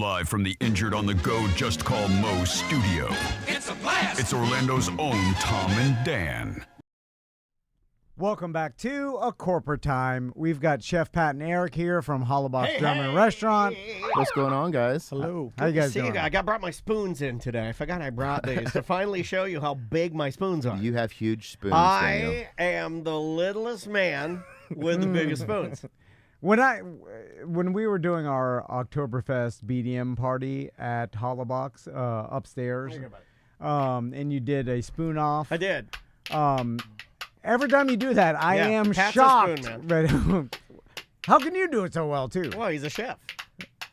Live from the Injured on the Go Just Call Mo studio. It's a blast! It's Orlando's own Tom and Dan. Welcome back to A Corporate Time. We've got Chef Pat and Eric here from Hollerbachs German Restaurant. What's going on, guys? Hello. How you guys doing? I brought my spoons in today. I forgot I brought these to finally show you how big my spoons are. You have huge spoons, Daniel. I am the littlest man with the biggest spoons. When we were doing our Oktoberfest BDM party at Hollerbachs upstairs, and you did a spoon off. I did. Every time you do that, I am Pat's a shocked. spoon, How can you do it so well too? Well, he's a chef.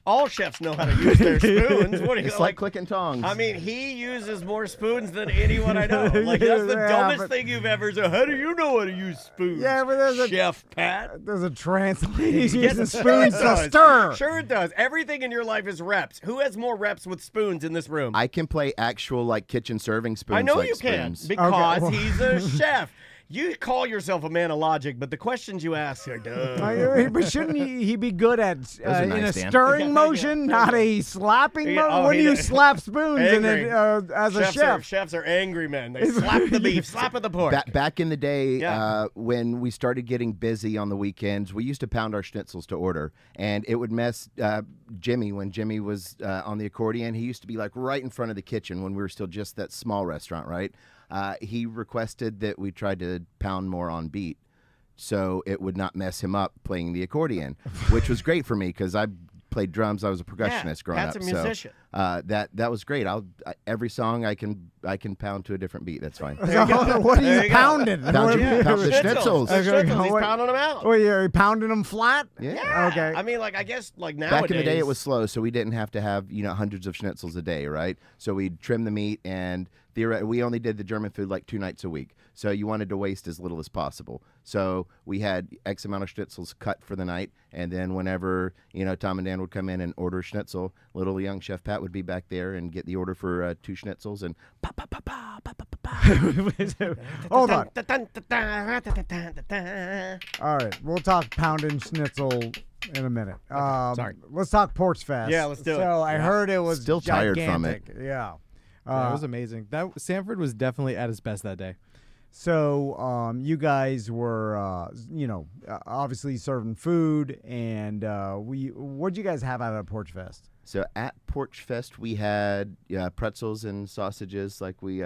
All chefs know how to use their spoons. What do you It's like clicking tongs. I mean, he uses more spoons than anyone I know. Like, that's the dumbest thing you've ever said. How do you know how to use spoons? Yeah, but there's Chef Pat. There's a translator using Yes, spoons it to does. stir. Sure it does. Everything in your life is reps. Who has more reps with spoons in this room? I can play actual like kitchen serving spoons. I know like you can spoons. because Okay, well- he's a chef. You call yourself a man of logic, but the questions you ask are dumb. But shouldn't he be good at are in nice, a Dan. stirring Yeah, motion, yeah. not a slapping Yeah, motion? oh, When he do you does. slap spoons Angry. as a chef? Chefs are angry men. They slap the beef, slap at the pork. Back in the day, Yeah. when we started getting busy on the weekends, we used to pound our schnitzels to order, and it would mess Jimmy when Jimmy was on the accordion. He used to be like right in front of the kitchen when we were still just that small restaurant, right? He requested that we tried to pound more on beat, so it would not mess him up playing the accordion, which was great for me because I played drums. I was a percussionist growing Pat's up. a musician. So that was great. Every song I can pound to a different beat. That's fine. What are There you you go. pounding? Pound the schnitzels. The schnitzels. He's What- pounding them out. Oh, you're pounding them flat? Yeah. Okay. I mean, like, I guess, like, nowadays. Back in the day, it was slow, so we didn't have to have hundreds of schnitzels a day, right? So we'd trim the meat, and we only did the German food like 2 nights a week. So you wanted to waste as little as possible. So we had X amount of schnitzels cut for the night, and then whenever Tom and Dan would come in and order a schnitzel, little young Chef Pat would be back there and get the order for 2 schnitzels and pa pa pa pa pa pa pa pa. Hold on. All right, we'll talk pounding schnitzel in a minute. sorry. Let's talk Porch Fest. Yeah, let's do it. So I heard it was Still tired from it. gigantic. Yeah. Yeah, it was amazing. That Sanford was definitely at his best that day. So you guys were, obviously serving food, and what'd you guys have out of Porch Fest? So at Porch Fest, we had pretzels and sausages like we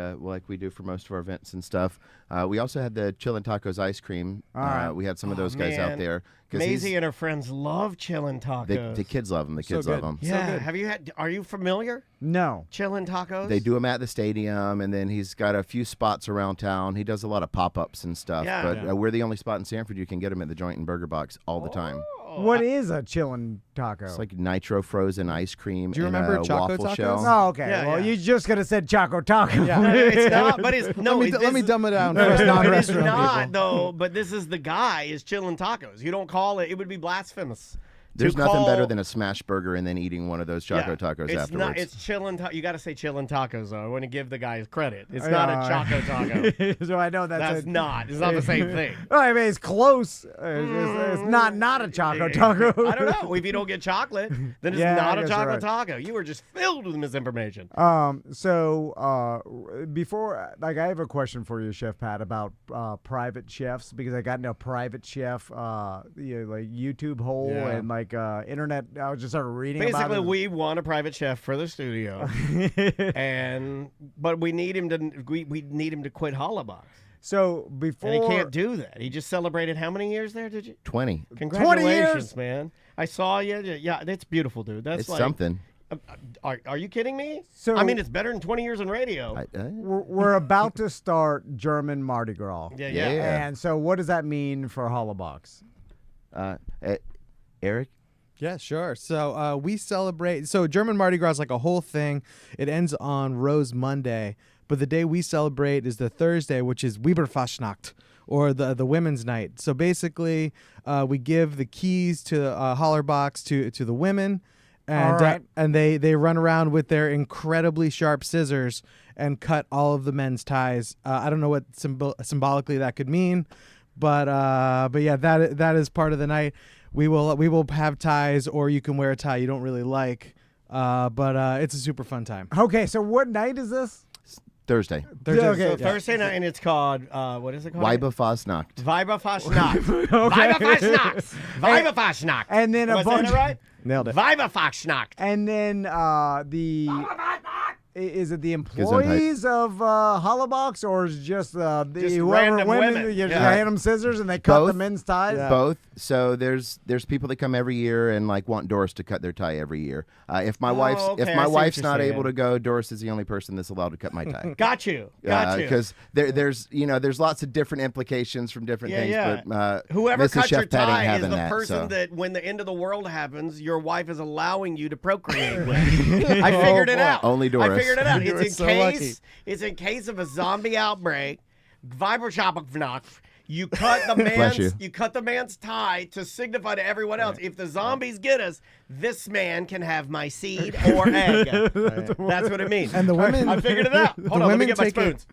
do for most of our events and stuff. We also had the Chillin' Tacos ice cream. All right. We had some of those guys out there. Maisie and her friends love Chillin' Tacos. The kids love them. The kids So love good. them. Yeah. good. Are you familiar? No. Chillin' Tacos? They do them at the stadium, and then he's got a few spots around town. He does a lot of pop-ups and stuff. Yeah. But Yeah. we're the only spot in Sanford you can get them at the Joint and Burger Box all the time. What is a chillin' taco? It's like nitro frozen ice cream Do you in remember a Choco waffle Tacos? shell. Oh, okay. Yeah, well, yeah. you just could have said Choco Taco. Yeah. No, it's not, but it's no. let me dumb it down for No, us it is non-restaurant not people. though. But this is the guy is Chillin' Tacos. You don't call it. It would be blasphemous. There's to nothing call- better than a smash burger and then eating one of those Choco Tacos it's afterwards. Not, it's Chillin' You got to say Chillin' Tacos though. I want to give the guy his credit. It's not a Choco Taco. So I know That's not. It's not the same thing. I mean, it's close. It's not a Choco Taco. I don't know. If you don't get chocolate, then it's Yeah, not I a guess you're chocolate right. taco. You were just filled with misinformation. Before, I have a question for you, Chef Pat, about private chefs, because I got into a private chef, like YouTube hole Yeah. and like internet. I was just started reading Basically, about it. we want a private chef for the studio, but we need him to we need him to quit Hollerbachs, So before, and he can't do that. He just celebrated how many years there? Did you? 20. Congratulations, man! I saw you. Yeah, that's beautiful, dude. That's It's like something. Are you kidding me? So- I mean, it's better than 20 years in radio. we're about to start German Mardi Gras. yeah. Yeah. And so, what does that mean for Hollerbachs? Eric? Yeah, sure. So we celebrate. So German Mardi Gras is like a whole thing. It ends on Rose Monday, but the day we celebrate is the Thursday, which is Weiberfastnacht, or the women's night. So basically, we give the keys to Hollerbachs to the women, and All right. and they run around with their incredibly sharp scissors and cut all of the men's ties. I don't know what symbolically that could mean, but yeah, that is part of the night. We will have ties, or you can wear a tie you don't really like. But it's a super fun time. Okay, so what night is this? Thursday. Thursday, Okay. So Thursday night, and it's called, what is it called? Weiberfastnacht. Weiberfastnacht. Weiberfastnacht. Weiberfastnacht. And then a Was bunch. that right? Nailed it. Weiberfastnacht. And then is it the employees of Hollerbachs, or is it just the Just whoever random women. You just Yeah. hand them scissors and they cut the Both. men's ties? Yeah. Both. So there's people that come every year and like want Doris to cut their tie every year. If my wife's okay, if I my see what wife's you're not saying. able to go, Doris is the only person that's allowed to cut my tie. Got you. Got you. Because there's lots of different implications from different things. Yeah. But Whoever Mrs. cuts your Chef Pat ain't tie is having the that, person so. that, when the end of the world happens, your wife is allowing you to procreate with. I figured it out. Only Doris. I figured it out. You It's were in so case. lucky. It's in case of a zombie outbreak. Weiberfastnacht. You cut the Bless man's you. cut the man's tie to signify to everyone else. If the zombies get us, this man can have my seed or egg. That's what it means. And the women, I figured it out. Hold on, let me get my spoons.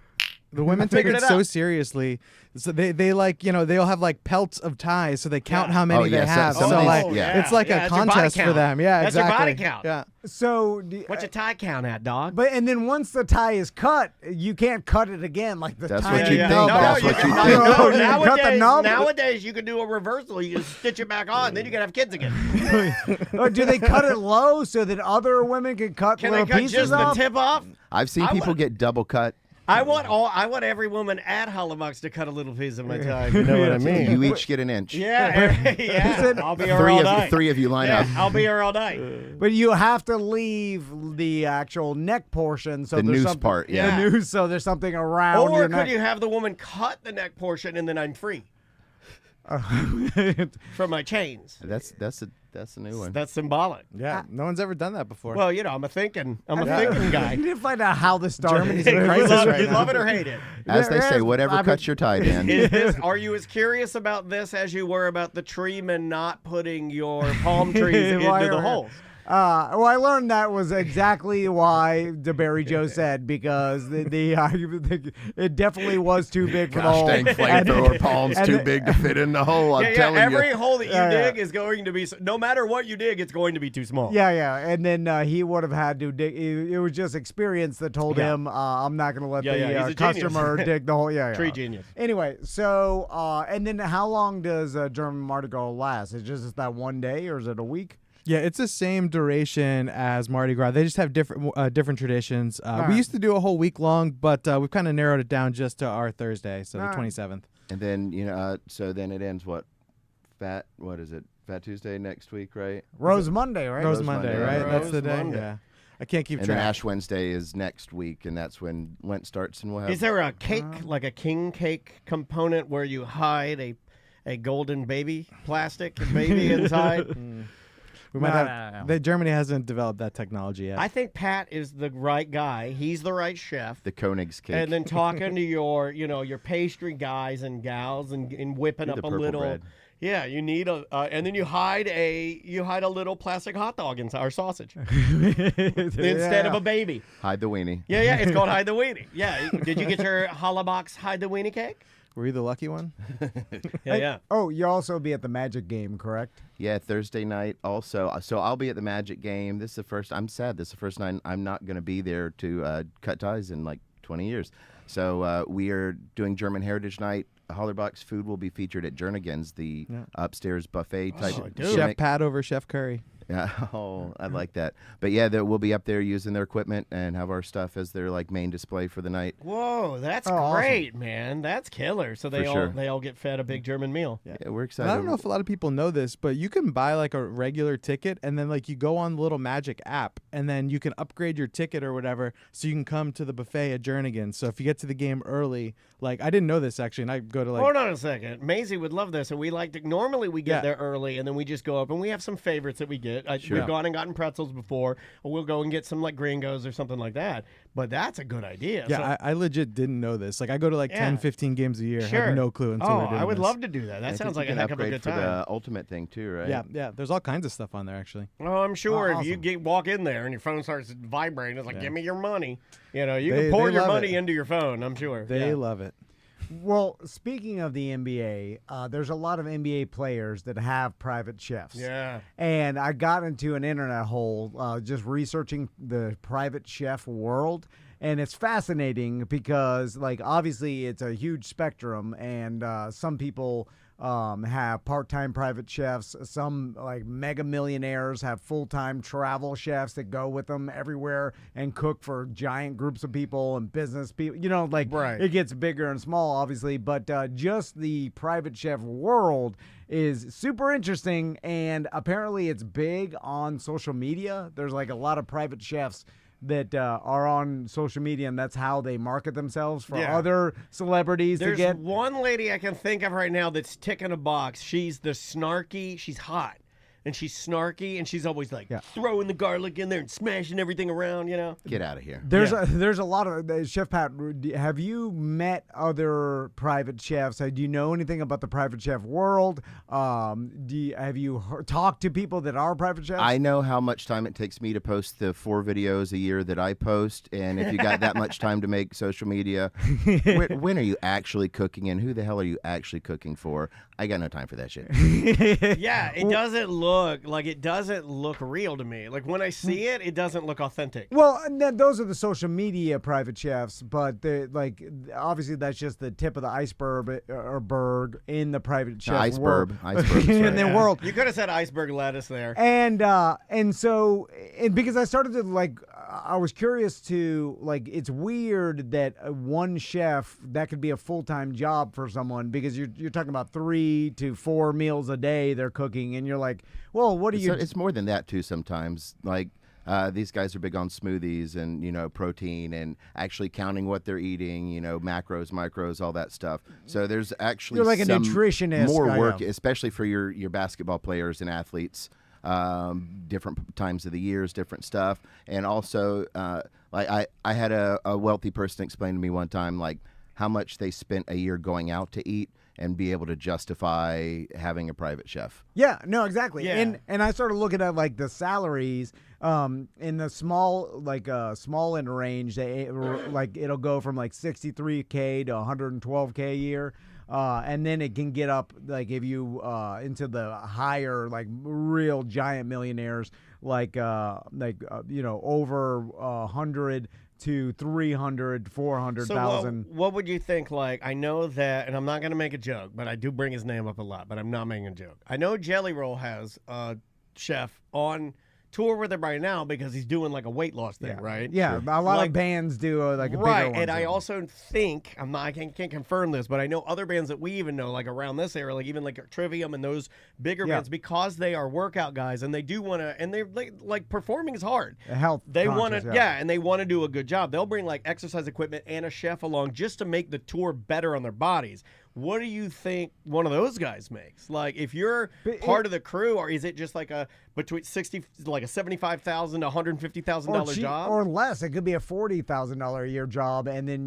The women take figured it it so out. seriously. So they like, they'll have like pelts of ties, so they count how many Oh, yeah, they have. some So of these- like, yeah. it's like Yeah, a that's your body contest for count. them. Yeah, That's your exactly. body count. Yeah. So, What's your tie count at, dog? but and then once the tie is cut, you can't cut it again like the That's tie. what you think. No, That's you what can- you no, think. no, Oh, you can cut the nowadays, knob. nowadays you can do a reversal. You just stitch it back on, then you can have kids again. Or do they cut it low so that other women can cut Can they little cut pieces just the off? tip off? I've seen I people would- get double cut. I want every woman at Hollerbachs to cut a little piece of my tie. You know what I mean? You each get an inch. Yeah, yeah. I'll be here all night. Three of you line Yeah, up. I'll be here all night. But you have to leave the actual neck portion, so The there's noose something, part, yeah. the noose, so there's something around Or your could neck. you have the woman cut the neck portion and then I'm free from my chains? That's a new one. That's symbolic. Yeah, no one's ever done that before. Well, I'm a thinking guy. I need to find out how this started. Germany's in a You crisis love, right you now. love it or hate it. As they Yeah, say, whatever I mean- cuts your tie, Dan. Are you as curious about this as you were about the treeman not putting your palm trees into the holes? Well, I learned that was exactly why DeBerry Joe said, because it definitely was too big for the hole. Gosh dang flamethrower palms and too the- big to fit in the hole. I'm telling every you. hole that you Yeah, dig is going to be, no matter what you dig, it's going to be too small. Yeah, and then he would have had to dig. It was just experience that told Yeah. him, I'm not going to let Yeah, he's the a genius. customer dig the hole. Yeah, Tree genius. Anyway, so and then how long does German Mardi Gras last? Is it just that one day, or is it a week? Yeah, it's the same duration as Mardi Gras. They just have different traditions. Alright. We used to do a whole week long, but we've kind of narrowed it down just to our Thursday, so Alright. the 27th. And then so then it ends what is it? Fat Tuesday next week, right? Rose Monday, right? Rose Rose Monday, Monday, right? right? That's the Rose day. Monday. Yeah, I can't keep And track. then Ash Wednesday is next week, and that's when Lent starts, and we'll have. Is there a cake, like a king cake component where you hide a golden baby, plastic baby inside? We might No, have. no. Germany hasn't developed that technology yet. I think Pat is the right guy. He's the right chef. the Koenig's cake? And then talking to your pastry guys and gals and whipping Do up the a purple little. bread. Yeah, you need and then you hide a little plastic hot dog inside, or sausage instead of a baby. Hide the weenie. Yeah, it's called hide the weenie. Yeah, did you get your Hollerbachs hide the weenie cake? Were you the lucky one? Yeah. Oh, you also be at the Magic game, correct? Yeah, Thursday night also. So I'll be at the Magic game. This is the first. I'm sad. This is the first night I'm not going to be there to cut ties in like 20 years. So we are doing German Heritage Night. Hollerbachs food will be featured at Jernigan's, the upstairs buffet type. dude. Chef gimmick. Pat over Chef Curry. Yeah, I like that. But yeah, we'll be up there using their equipment and have our stuff as their like main display for the night. Whoa, that's Oh, awesome. great, man. That's killer. So they For all sure. they all get fed a big German meal. Yeah. Yeah, we're And excited. I don't know if a lot of people know this, but you can buy like a regular ticket and then like you go on the little Magic app and then you can upgrade your ticket or whatever so you can come to the buffet at Jernigan's. So if you get to the game early, like I didn't know this actually, and I go to like Hold on a second. Maisie would love this, and we like to. Normally, we get Yeah. there early, and then we just go up, and we have some favorites that we get. We've gone and gotten pretzels before, or we'll go and get some like gringos or something like that. But that's a good idea. Yeah, So- I legit didn't know this. Like I go to like 10, Yeah. 15 games a year. Sure. Have no clue until Oh, we're doing I would this. love to do that. I That think sounds you like a can heck of a upgrade good for time. the ultimate thing too, right? Yeah. There's all kinds of stuff on there actually. Oh, I'm sure Oh, if you awesome. walk in there and your phone starts vibrating, it's like, give me your money. You They- can pour they your love money it. into your phone, I'm sure. They Yeah. love it. Well, speaking of the NBA, there's a lot of NBA players that have private chefs. Yeah. And I got into an internet hole just researching the private chef world. And it's fascinating because, like, obviously it's a huge spectrum, and some people have part-time private chefs. Some, like, mega millionaires have full-time travel chefs that go with them everywhere and cook for giant groups of people and business people. You know, like, Right. It gets bigger and small, obviously, but just the private chef world is super interesting, and apparently it's big on social media. There's, like, a lot of private chefs that are on social media, and that's how they market themselves for other celebrities There's to get. one lady I can think of right now that's ticking a box. She's the snarky. She's hot. And she's snarky, and she's always like throwing the garlic in there and smashing everything around, you know? Get out of here. There's a lot of Chef Pat. Have you met other private chefs? Do you know anything about the private chef world? Have you talked to people that are private chefs? I know how much time it takes me to post the 4 videos a year that I post, and if you got that much time to make social media, when are you actually cooking, and who the hell are you actually cooking for? I got no time for that shit. Yeah, it doesn't look real to me. Like when I see it, it doesn't look authentic. Well, and those are the social media private chefs, but obviously that's just the tip of the iceberg or berg in the private chef world. Iceberg. In the world. You could have said iceberg lettuce there. And because I started to I was curious to it's weird that one chef that could be a full-time job for someone, because you're talking about 3 to 4 meals a day they're cooking, and you're like, well, what do you? It's more than that too. Sometimes these guys are big on smoothies and protein and actually counting what they're eating, macros, micros, all that stuff. So there's actually You're like a some nutritionist. more I work, know. especially for your basketball players and athletes. Different times of the years, different stuff, and also I had a wealthy person explain to me one time how much they spent a year going out to eat and be able to justify having a private chef. Yeah, no, exactly. Yeah. And I started looking at the salaries in the small end range. It'll go from $63K to $112K a year. And then it can get up if you into the higher real giant millionaires over 100 to 300, 400,000. So what would you think? I know that, and I'm not going to make a joke, but I do bring his name up a lot, but I'm not making a joke. I know Jelly Roll has a chef on tour with him right now because he's doing a weight loss thing, right? Yeah, a lot of bands do a bigger one. Right, and I also think I can't confirm this, but I know other bands that we even know around this area, even Trivium and those bigger bands, because they are workout guys and they do want to, and they're performing is hard. Health. They want to, conscious, and they want to do a good job. They'll bring exercise equipment and a chef along just to make the tour better on their bodies. What do you think one of those guys makes? If you're part of the crew, or is it just between a $75,000 to $150,000 job, or less? It could be a $40,000 a year job, and then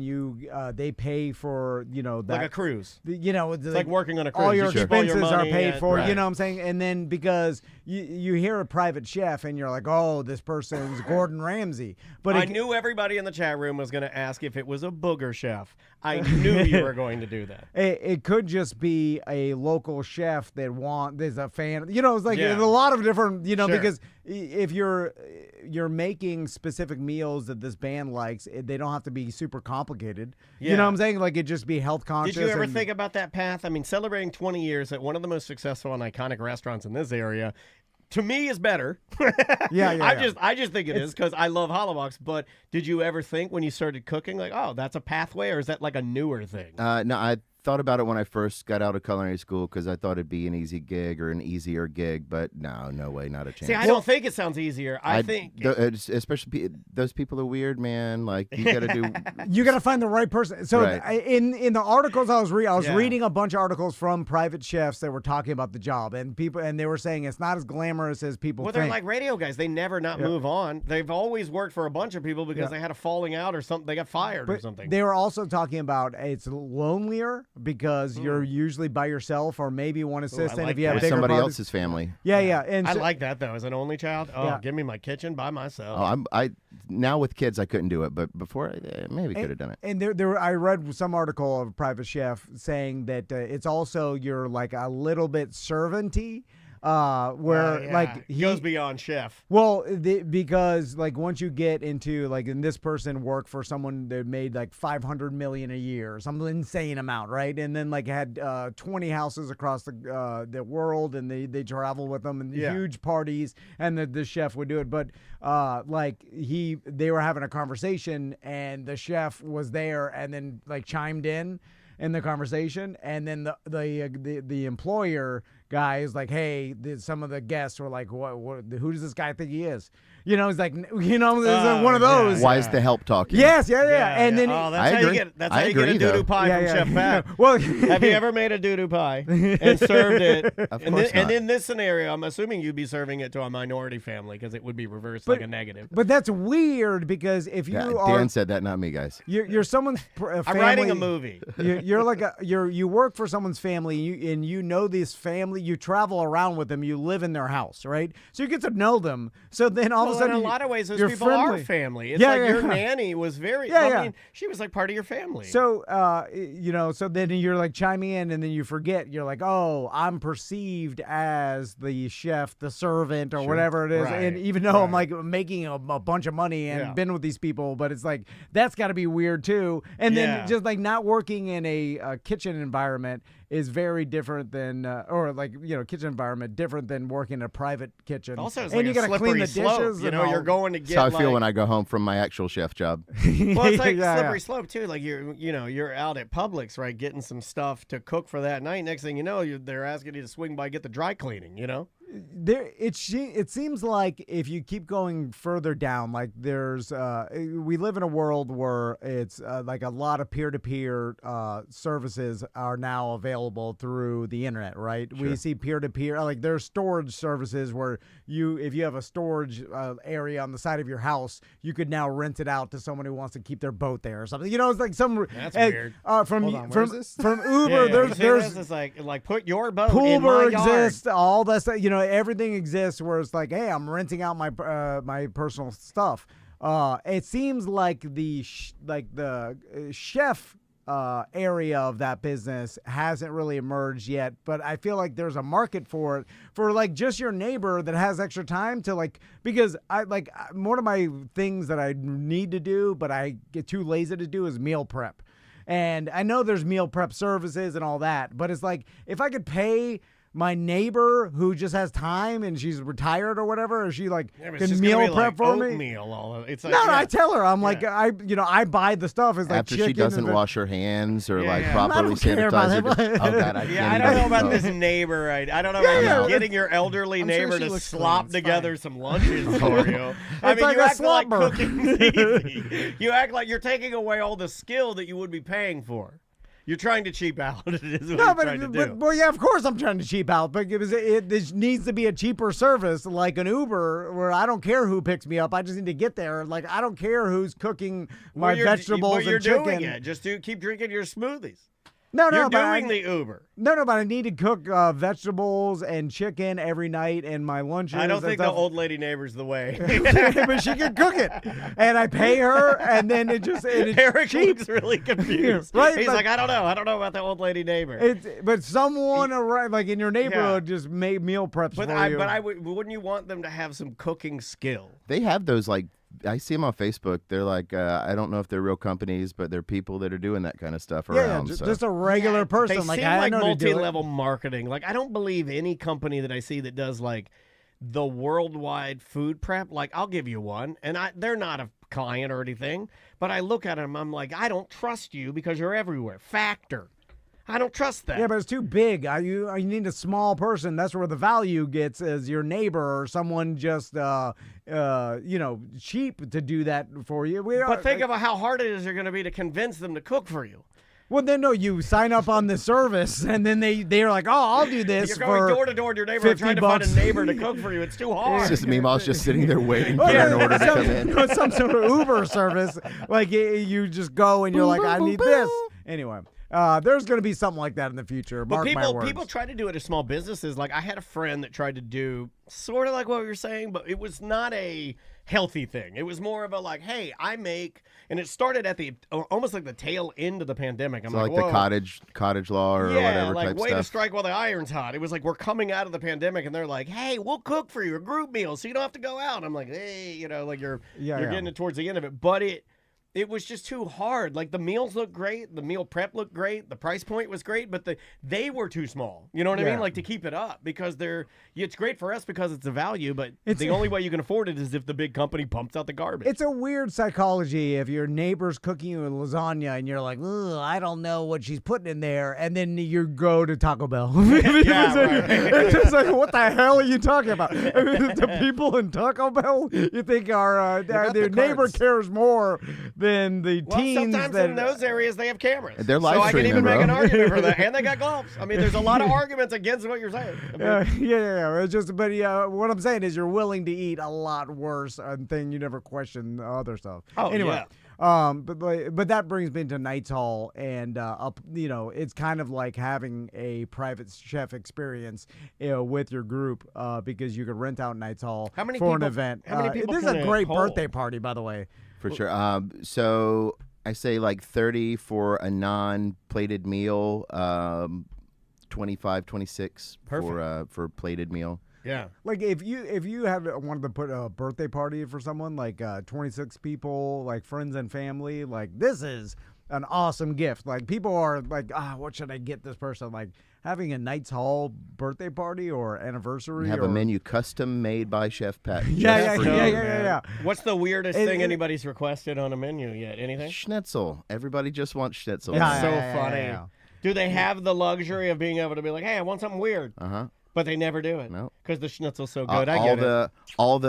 they pay for that a cruise. It's like working on a cruise. All your You keep all your expenses are money paid and- for. right. You know what I'm saying? And then because you hear a private chef, and you're like, oh, this person's Gordon Ramsay. But I knew everybody in the chat room was going to ask if it was a booger chef. I knew you were going to do that. It could just be a local chef that there's a fan. It's Yeah. there's a lot of different, Sure. because if you're making specific meals that this band likes, they don't have to be super complicated. Yeah. You know what I'm saying? It just be health conscious. Did you ever and- think about that path? I mean, celebrating 20 years at one of the most successful and iconic restaurants in this area, to me, is better. Yeah. I just think it is because I love Hollerbachs. But did you ever think when you started cooking, oh, that's a pathway, or is that a newer thing? No, I thought about it when I first got out of culinary school because I thought it'd be an easy gig or an easier gig, but no way, not a chance. See, I don't think it sounds easier. I think especially those people are weird, man. You got to do. You got to find the right person. So Right. in the articles I was reading a bunch of articles from private chefs that were talking about the job, and they were saying it's not as glamorous as people Well, think. they're like radio guys. They never move on. They've always worked for a bunch of people because they had a falling out or something. They got fired or something. They were also talking about it's lonelier because you're usually by yourself or maybe one assistant like if you have that. With bigger somebody brothers. else's family. Yeah. And I so- like that though. As an only child, Yeah. give me my kitchen by myself. Oh, I now with kids I couldn't do it, but before maybe could have done it. And there, I read some article of a private chef saying that it's also you're like a little bit servanty, where Yeah. like He goes beyond chef. Well, because like once you get into like, and this person worked for someone that made like $500 million a year, some insane amount, right? And then like had 20 houses across the world, and they travel with them and huge parties, and the chef would do it. But like they were having a conversation, and the chef was there, and then like chimed in the conversation, and then the employer guy is like, hey, some of the guests were like, what who does this guy think he is? You know, it's like, you know, it's one of those. Why is the help talking? Yes, yeah. And then that's I how agree. you get. That's I how you get a agree, doo-doo though. pie from Chef Pat. Well, Have you ever made a doo-doo pie and served it? Of and, course not. in this scenario, I'm assuming you'd be serving it to a minority family because it would be reversed like a negative. But that's weird because if you Yeah, are Dan said that, not me, guys. you're someone's family. I'm writing a movie. You're like you work for someone's family, and you know this family. You travel around with them. You live in their house, right? So you get to know them. So then all of a sudden, in a lot of ways, those you're people friendly. are family. It's Yeah, like yeah, your yeah. nanny was very. Yeah, I yeah. mean, she was like part of your family. So, so then you're like chiming in, and then you forget. You're like, oh, I'm perceived as the chef, the servant, or whatever it is. Right, And even though I'm right. like making a bunch of money and Yeah. been with these people, but it's like, that's got to be weird too. And then Yeah. just like not working in a kitchen environment is very different than, or like, kitchen environment different than working in a private kitchen. also, it's and like you a gotta slippery clean the slope. dishes. You and know, all. you're going to get. That's how I feel like- when I go home from my actual chef job. Well, it's like Yeah, slippery yeah. slope too. Like you're out at Publix, right, getting some stuff to cook for that night. Next thing you know, they're asking you to swing by get the dry cleaning. You know. It seems like if you keep going further down, like there's we live in a world where it's like a lot of peer-to-peer services are now available through the internet, right? We see peer-to-peer, like there's storage services where if you have a storage area on the side of your house, you could now rent it out to someone who wants to keep their boat there or something. It's like some That's weird. From Hold on, where is this? from Uber. Yeah, you see there's this? It's like put your boat Pool in my bar yard. exists, all that stuff. Everything exists where it's like, hey, I'm renting out my my personal stuff. It seems like the chef area of that business hasn't really emerged yet, but I feel like there's a market for it, for like just your neighbor that has extra time to because I one of my things that I need to do but I get too lazy to do is meal prep. And I know there's meal prep services and all that, but it's like if I could pay my neighbor who just has time and she's retired or whatever, or she Yeah, but it's can just meal gonna be prep like for me. oatmeal, all of it. It's like, No, yeah. I tell her I'm like I buy the stuff. It's like After chicken she doesn't and wash her hands or Yeah, yeah. properly I don't care about sanitize her. that. Oh God, I Yeah, can't I don't know even- about oh. this neighbor. I don't know Yeah, about yeah, getting your elderly I'm sure neighbor she to looks slop clean. It's together some lunches for you. I It's mean, like you a act like slumber. cooking's easy. You act like you're taking away all the skill that you would be paying for. You're trying to cheap out. It is what No, you're trying to do. well, yeah, of course I'm trying to cheap out, but it needs to be a cheaper service like an Uber where I don't care who picks me up. I just need to get there. Like, I don't care who's cooking my Well, vegetables but you're and chicken. doing it. Just keep drinking your smoothies. No, You're but doing the Uber. No, but I need to cook vegetables and chicken every night and my lunches. I don't and think the stuff. old lady neighbor's the way. But she can cook it, and I pay her, and then it's Eric cheap. looks really confused. Right, He's but- like, I don't know about the old lady neighbor. But someone around, like in your neighborhood, just made meal preps But for you. wouldn't you want them to have some cooking skill? They have those I see them on Facebook. They're like, I don't know if they're real companies, but they're people that are doing that kind of stuff around. so. just a regular person. They like seem I like know to do it. multi-level marketing. Like I don't believe any company that I see that does like the worldwide food prep. Like I'll give you one, and they're not a client or anything, but I look at them, I'm like, I don't trust you because you're everywhere. Factor. I don't trust that. Yeah, but it's too big. You need a small person. That's where the value gets as your neighbor or someone just cheap to do that for you. But think about how hard it is going to be to convince them to cook for you. Well, then no, you sign up on the service, and then they're like, "Oh, I'll do this You're for going door to door to your neighbor and 50 trying to find a bucks. neighbor to cook for you. It's too hard. It's just me. I was just sitting there waiting for Yeah, an order to come in. some sort of Uber service. Like you just go and you're like, I need this. Anyway, There's going to be something like that in the future. But Mark my words. people try to do it as small businesses. Like I had a friend that tried to do sort of like what we were saying, but it was not a healthy thing. It was more of a like, hey, I make, and it started at the almost like the tail end of the pandemic. I'm So like, like whoa. the cottage law or Yeah, whatever like type way to stuff. strike while the iron's hot. It was like we're coming out of the pandemic, and they're like, "Hey, we'll cook for you a group meal, so you don't have to go out." I'm like, "Hey, like you're getting it towards the end of it," but it was just too hard. Like the meals looked great, the meal prep looked great, the price point was great, but they were too small. You know what I mean? Like to keep it up because it's great for us because it's a value, but the only way you can afford it is if the big company pumps out the garbage. It's a weird psychology if your neighbor's cooking you a lasagna and you're like, ugh, I don't know what she's putting in there, and then you go to Taco Bell. It's just like, what the hell are you talking about? I mean, the people in Taco Bell, you think are their neighbor cares more than the teens. Sometimes in those areas they have cameras. They're live so I can even streaming, make bro. an argument for that, and they got gloves. I mean, there's a lot of arguments against what you're saying. Yeah. It's just, but what I'm saying is, you're willing to eat a lot worse and thing you never question the other stuff. Oh, anyway. yeah. But that brings me to Knights Hall, and it's kind of like having a private chef experience, with your group, because you could rent out Knights Hall How many for an people- event. how many people This is can a it great hold? birthday party, by the way. For sure. So I say like 30 for a non-plated meal, 25, 26 for plated meal. Yeah. Like if you had wanted to put a birthday party for someone, like 26 people, like friends and family, like this is an awesome gift. Like people are like, what should I get this person? Like having a Knights Hall birthday party or anniversary. Have or, a menu custom made by Chef Pat. Yeah. Man. What's the weirdest It- thing it- anybody's requested on a menu yet? Anything? Schnitzel. Everybody just wants schnitzel. Yeah, So yeah, funny. yeah. Do they have the luxury of being able to be like, hey, I want something weird, Uh-huh. but they never do it? No. Because the schnitzel's so good. I all get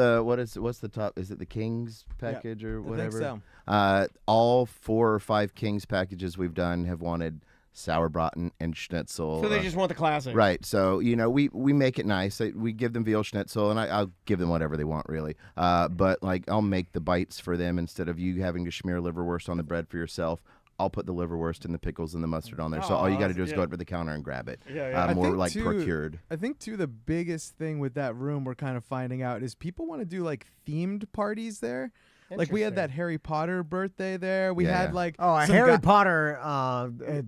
it. what's the top? Is it the King's package or I think whatever? so. All 4 or 5 King's packages we've done have wanted sauerbraten and schnitzel. So they just want the classic. Right. So, we make it nice. We give them veal schnitzel, and I'll give them whatever they want, really. But, like, I'll make the bites for them instead of you having to smear liverwurst on the bread for yourself. I'll put the liverwurst and the pickles and the mustard on there. So all you got to do is go over to the counter and grab it. Yeah. I More think, like too, procured. I think too the biggest thing with that room we're kind of finding out is people want to do like themed parties there. Like we had that Harry Potter birthday there. We had like a some Harry guy- Potter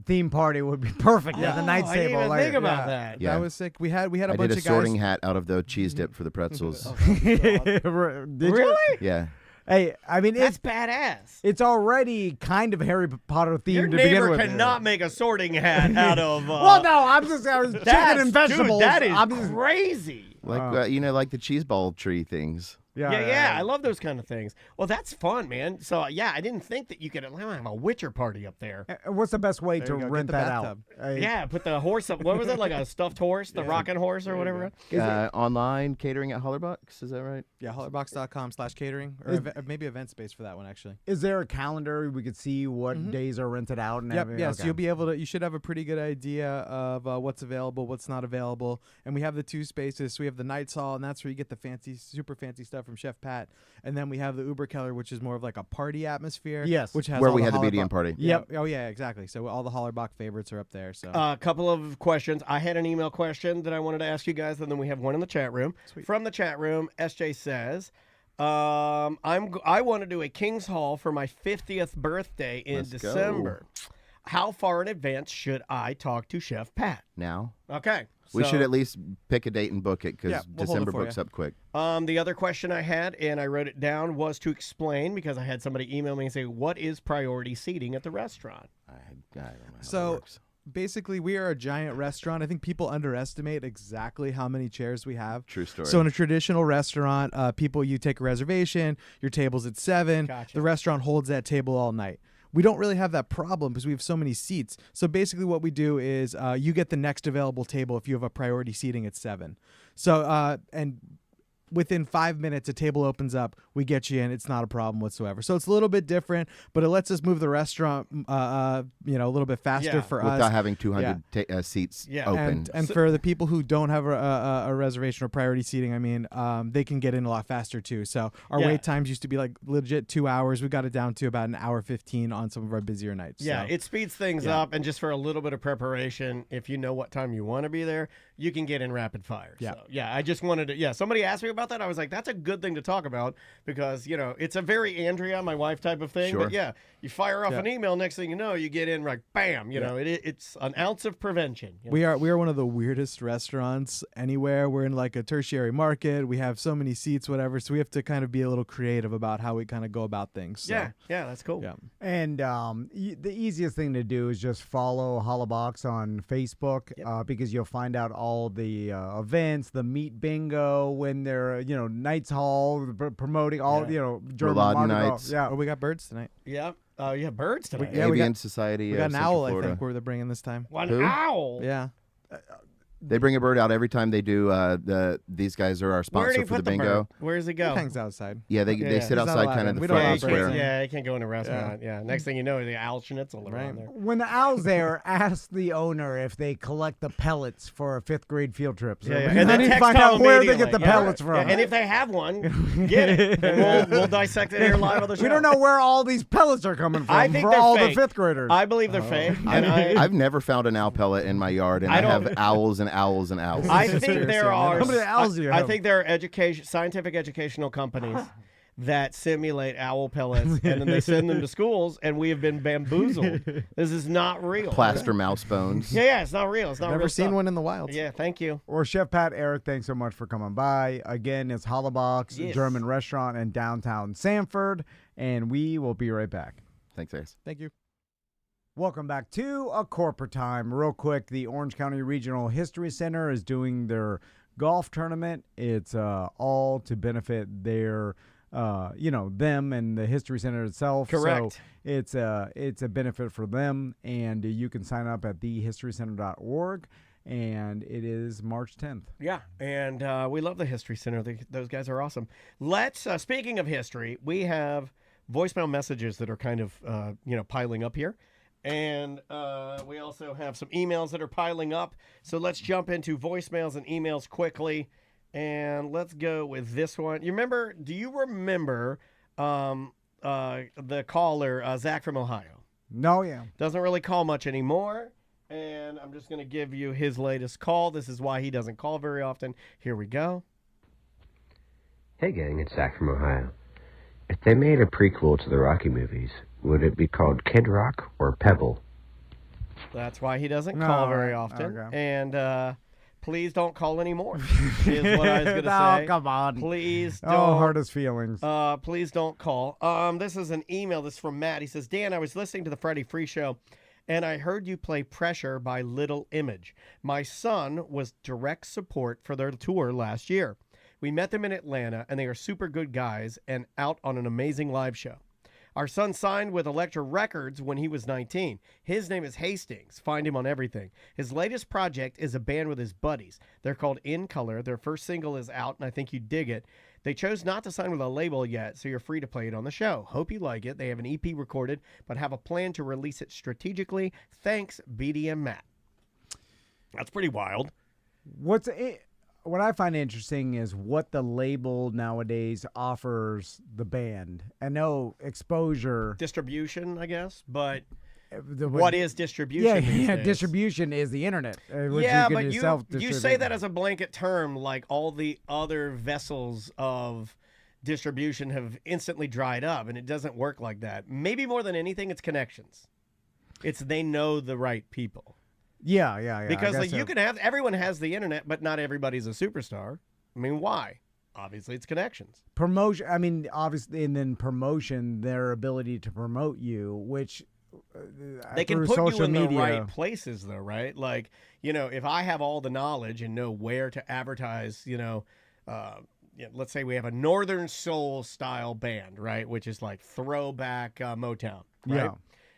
theme party would be perfect at the Knights I didn't table. even like, think about that. Yeah. That was sick. We had a I bunch did a of sorting guys. hat out of the cheese dip for the pretzels. Did you? Really? Yeah. Hey, I mean, That's badass. it's already kind of Harry Potter themed Your to begin neighbor with. cannot make a sorting hat out of. Well, no, I was chicken and vegetables. Dude, that is I'm just- crazy. Like, like the cheese ball tree things. Yeah, I love those kind of things. Well, that's fun, man. So, I didn't think that you could have a Witcher party up there. What's the best way There to you go, get rent the that bathtub. out? Yeah, put the horse up. What was it, like a stuffed horse? The rocking horse or whatever? Online catering at Hollerbachs, is that right? Yeah, hollerbox.com/catering or maybe event space for that one actually. Is there a calendar we could see what days are rented out? And Yep. everything? Yeah. So Okay. you'll be able to. You should have a pretty good idea of what's available, what's not available, and we have the 2 spaces. So we have the Knights Hall, and that's where you get the fancy, super fancy stuff from Chef Pat, and then we have the Uber Keller, which is more of like a party atmosphere. Yes. Which has Where all we the had the BDM Hollerbach- party. Yep. Oh yeah, exactly. So all the Hollerbach favorites are up there. So A couple of questions. I had an email question that I wanted to ask you guys, and then we have one in the chat room. Sweet. From the chat room, SJ says, I want to do a King's Hall for my 50th birthday in Let's go. December. How far in advance should I talk to Chef Pat? Now? Okay. We so, should at least pick a date and book it because Yeah, we'll hold December it for books you. up quick. The other question I had, and I wrote it down, was to explain, because I had somebody email me and say, what is priority seating at the restaurant? I don't know how that So- works. basically, we are a giant restaurant. I think people underestimate exactly how many chairs we have. True story. So in a traditional restaurant, you take a reservation, your table's at 7, Gotcha. the restaurant holds that table all night. We don't really have that problem because we have so many seats. So basically what we do is you get the next available table if you have a priority seating at 7. So and within 5 minutes, a table opens up, we get you in. It's not a problem whatsoever. So it's a little bit different, but it lets us move the restaurant, a little bit faster for us. Without having 200 seats open. And for the people who don't have a reservation or priority seating, I mean, they can get in a lot faster too. So our wait times used to be like legit 2 hours. We got it down to about an hour 15 on some of our busier nights. Yeah, so. it speeds things up, and just for a little bit of preparation, if you know what time you want to be there, you can get in rapid fire. Yeah. So, I just wanted to, somebody asked me about that. I was like, that's a good thing to talk about because, it's a very Andrea, my wife type of thing. Sure. But you fire off an email, next thing you know, you get in like, bam, know, it's an ounce of prevention. We are one of the weirdest restaurants anywhere. We're in like a tertiary market. We have so many seats, whatever. So we have to kind of be a little creative about how we kind of go about things. So. Yeah, that's cool. Yeah. And the easiest thing to do is just follow Hollerbachs on Facebook because you'll find out all the events, the meat bingo, when they're, Knights Hall, promoting all, German Rouladen Mardi Gras. nights. Yeah. Oh, we got birds tonight. Yeah. You have birds tonight. Avian Society. We got an Central owl, Florida. I think, we're bringing this time. An owl? Yeah. They bring a bird out every time they do. These guys are our Where do sponsor you for the put the bingo. bird? Where does it go? It hangs outside. Yeah, they Yeah. sit He's not outside allowed kind in. of We the don't front allow of the birds square. in. Yeah, you can't go in a restaurant. Yeah. Next thing you know, the owl schnitzel around there. When the owl's there, ask the owner if they collect the pellets for a 5th grade field trip. So Yeah, we and then need to text find Tom out where they get immediately. the pellets from. Yeah, and if they have one, get it. And we'll dissect it here live on the show. We don't know where all these pellets are coming from I think for they're all fake. the 5th graders. I believe they're fake. And I've never found an owl pellet in my yard, and I I don't- have owls and owls and owls. I think there are. How many owls do you I have? think there are scientific educational companies that simulate owl pellets, and then they send them to schools, and we have been bamboozled. This is not real. Plaster mouse bones. Yeah, it's not real. It's not Never real seen stuff. one in the wild. Yeah, thank you. Or Chef Pat, Eric, thanks so much for coming by. Again, it's Hollerbachs Yes. German restaurant in downtown Sanford, and we will be right back. Thanks, guys. Thank you. Welcome back to A Corporate Time. Real quick, the Orange County Regional History Center is doing their golf tournament. It's all to benefit their, them and the History Center itself. Correct. So it's a benefit for them, and you can sign up at thehistorycenter.org, and it is March 10th. Yeah, and we love the History Center. Those guys are awesome. Let's, speaking of history, we have voicemail messages that are kind of, piling up here. And we also have some emails that are piling up. So let's jump into voicemails and emails quickly. And let's go with this one. Do you remember the caller, Zach from Ohio? No, yeah. Doesn't really call much anymore. And I'm just going to give you his latest call. This is why he doesn't call very often. Here we go. Hey gang, it's Zach from Ohio. If they made a prequel to the Rocky movies, would it be called Kid Rock or Pebble? That's why he doesn't call very often. Okay. And please don't call anymore, is what I was going to No, say. come on. Please don't. Oh, hurt his feelings. Please don't call. This is an email. This is from Matt. He says, Dan, I was listening to the Freddie Free Show, and I heard you play Pressure by Little Image. My son was direct support for their tour last year. We met them in Atlanta, and they are super good guys and out on an amazing live show. Our son signed with Elektra Records when he was 19. His name is Hastings. Find him on everything. His latest project is a band with his buddies. They're called In Color. Their first single is out, and I think you dig it. They chose not to sign with a label yet, so you're free to play it on the show. Hope you like it. They have an EP recorded, but have a plan to release it strategically. Thanks, BDM Matt. That's pretty wild. What I find interesting is what the label nowadays offers the band. I know exposure. Distribution, I guess, but What what is distribution? these days? distribution is the internet. Which Yeah, you can but do you say self-distribute. that as a blanket term, like all the other vessels of distribution have instantly dried up, and it doesn't work like that. Maybe more than anything, it's connections. It's they know the right people. Yeah. Because I like guess you so. can have everyone has the internet, but not everybody's a superstar. I mean, why? Obviously, it's connections. Promotion. I mean, obviously, and then promotion, their ability to promote you, which They can through put you social in the media. right places, though, right? Like, if I have all the knowledge and know where to advertise, let's say we have a Northern Soul style band, right? Which is like throwback Motown, right? Yeah.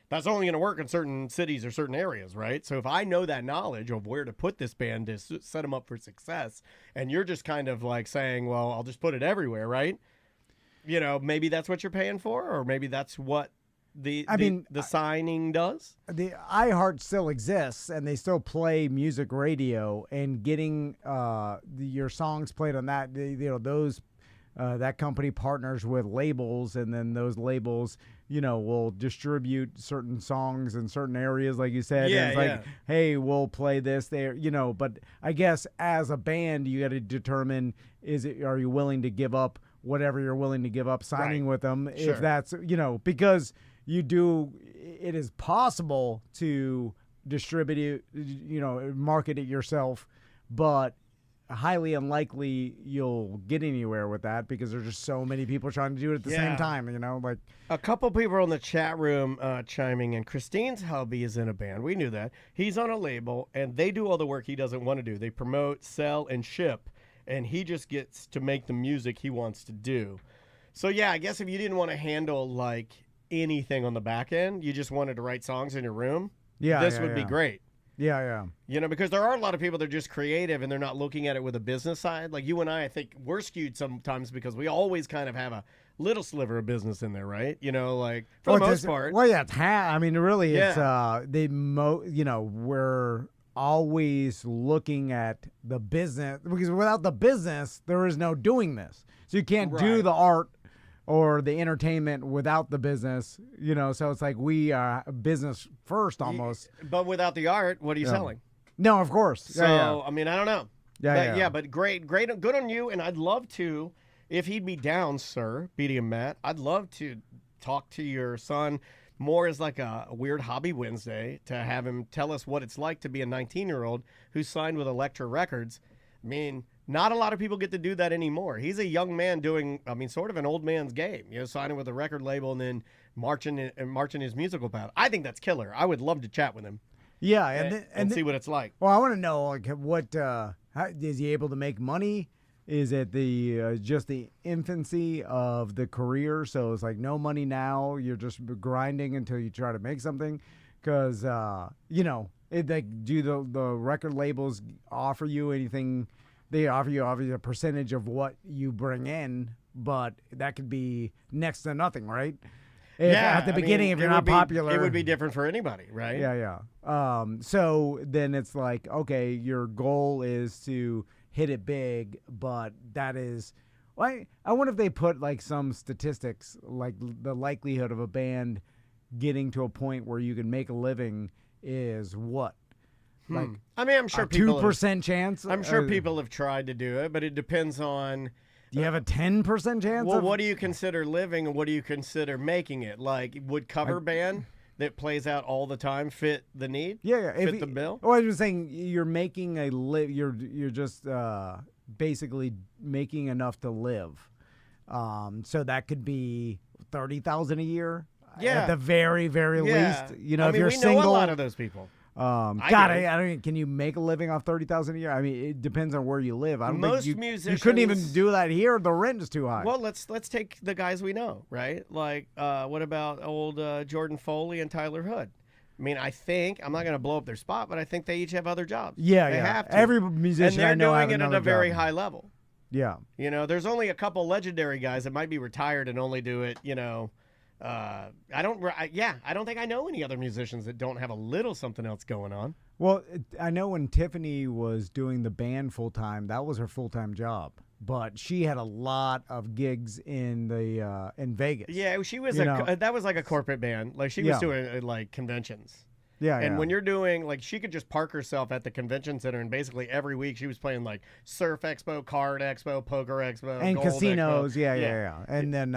that's only going to work in certain cities or certain areas, right? So if I know that knowledge of where to put this band to set them up for success, and you're just kind of like saying, well, I'll just put it everywhere, right? You know, maybe that's what you're paying for, or maybe that's what the signing does. The iHeart still exists, and they still play music radio, and getting your songs played on that, those that company partners with labels, and then those labels, will distribute certain songs in certain areas, like you said. Yeah, and it's like, hey, we'll play this there, But I guess as a band, you got to determine: are you willing to give up whatever you're willing to give up signing with them? Sure. If that's because it is possible to distribute it, market it yourself, but highly unlikely you'll get anywhere with that because there's just so many people trying to do it at the same time. Like a couple people in the chat room chiming in. Christine's hubby is in a band. We knew that. He's on a label, and they do all the work he doesn't want to do. They promote, sell, and ship, and he just gets to make the music he wants to do. So yeah, I guess if you didn't want to handle like anything on the back end, you just wanted to write songs in your room, this would be great. Yeah. Because there are a lot of people that are just creative and they're not looking at it with a business side. Like you and I think we're skewed sometimes because we always kind of have a little sliver of business in there, right? Like for the most part. Well, yeah, it's really it's we're always looking at the business, because without the business, there is no doing this. So you can't do the art or the entertainment without the business, so it's like we are business first almost. But without the art, what are you selling? No, of course. So, I mean, I don't know. Yeah. But great, good on you. And I'd love to, if he'd be down, sir, Beatty and Matt, I'd love to talk to your son more as like a weird hobby Wednesday, to have him tell us what it's like to be a 19-year-old who's signed with Elektra Records. I mean, not a lot of people get to do that anymore. He's a young man doing, sort of an old man's game, signing with a record label and then marching his musical path. I think that's killer. I would love to chat with him. Yeah, and see what it's like. Well, I want to know, like, what is he able to make money? Is it the just the infancy of the career? So it's like no money now. You're just grinding until you try to make something, because do the record labels offer you anything? They offer you obviously a percentage of what you bring in, but that could be next to nothing, right? At the beginning, if you're not popular, it would be different for anybody, right? Yeah. So then it's like, okay, your goal is to hit it big, but that is, I wonder if they put like some statistics, like the likelihood of a band getting to a point where you can make a living is what? Like, I'm sure a people 2% chance. I'm sure people have tried to do it, but it depends on. Do you have a 10% chance? Well, what do you consider living, and what do you consider making it? Like, would cover band that plays out all the time fit the need? Yeah. Fit the bill? Well, I was saying you're making you're just basically making enough to live. So that could be $30,000 a year. Yeah. At the very, very least. If you're we single, know a lot of those people. I don't. Can you make a living off $30,000 a year? I mean, it depends on where you live. I don't Most think musicians, you couldn't even do that here. The rent is too high. Well, let's take the guys we know, right? Like, what about old Jordan Foley and Tyler Hood? I mean, I think, I'm not going to blow up their spot, but I think they each have other jobs. Yeah, they yeah. have to. Every musician and I know they're have doing it at another a very job. high level. Yeah. There's only a couple legendary guys that might be retired and only do it, I don't think I know any other musicians that don't have a little something else going on. Well, I know when Tiffany was doing the band full time, that was her full time job. But she had a lot of gigs in Vegas. Yeah, she was that was like a corporate band. Like she was doing like conventions. Yeah, and when you're doing, like, she could just park herself at the convention center, and basically every week she was playing like Surf Expo, Card Expo, Poker Expo, and Gold casinos. Expo. Yeah. And then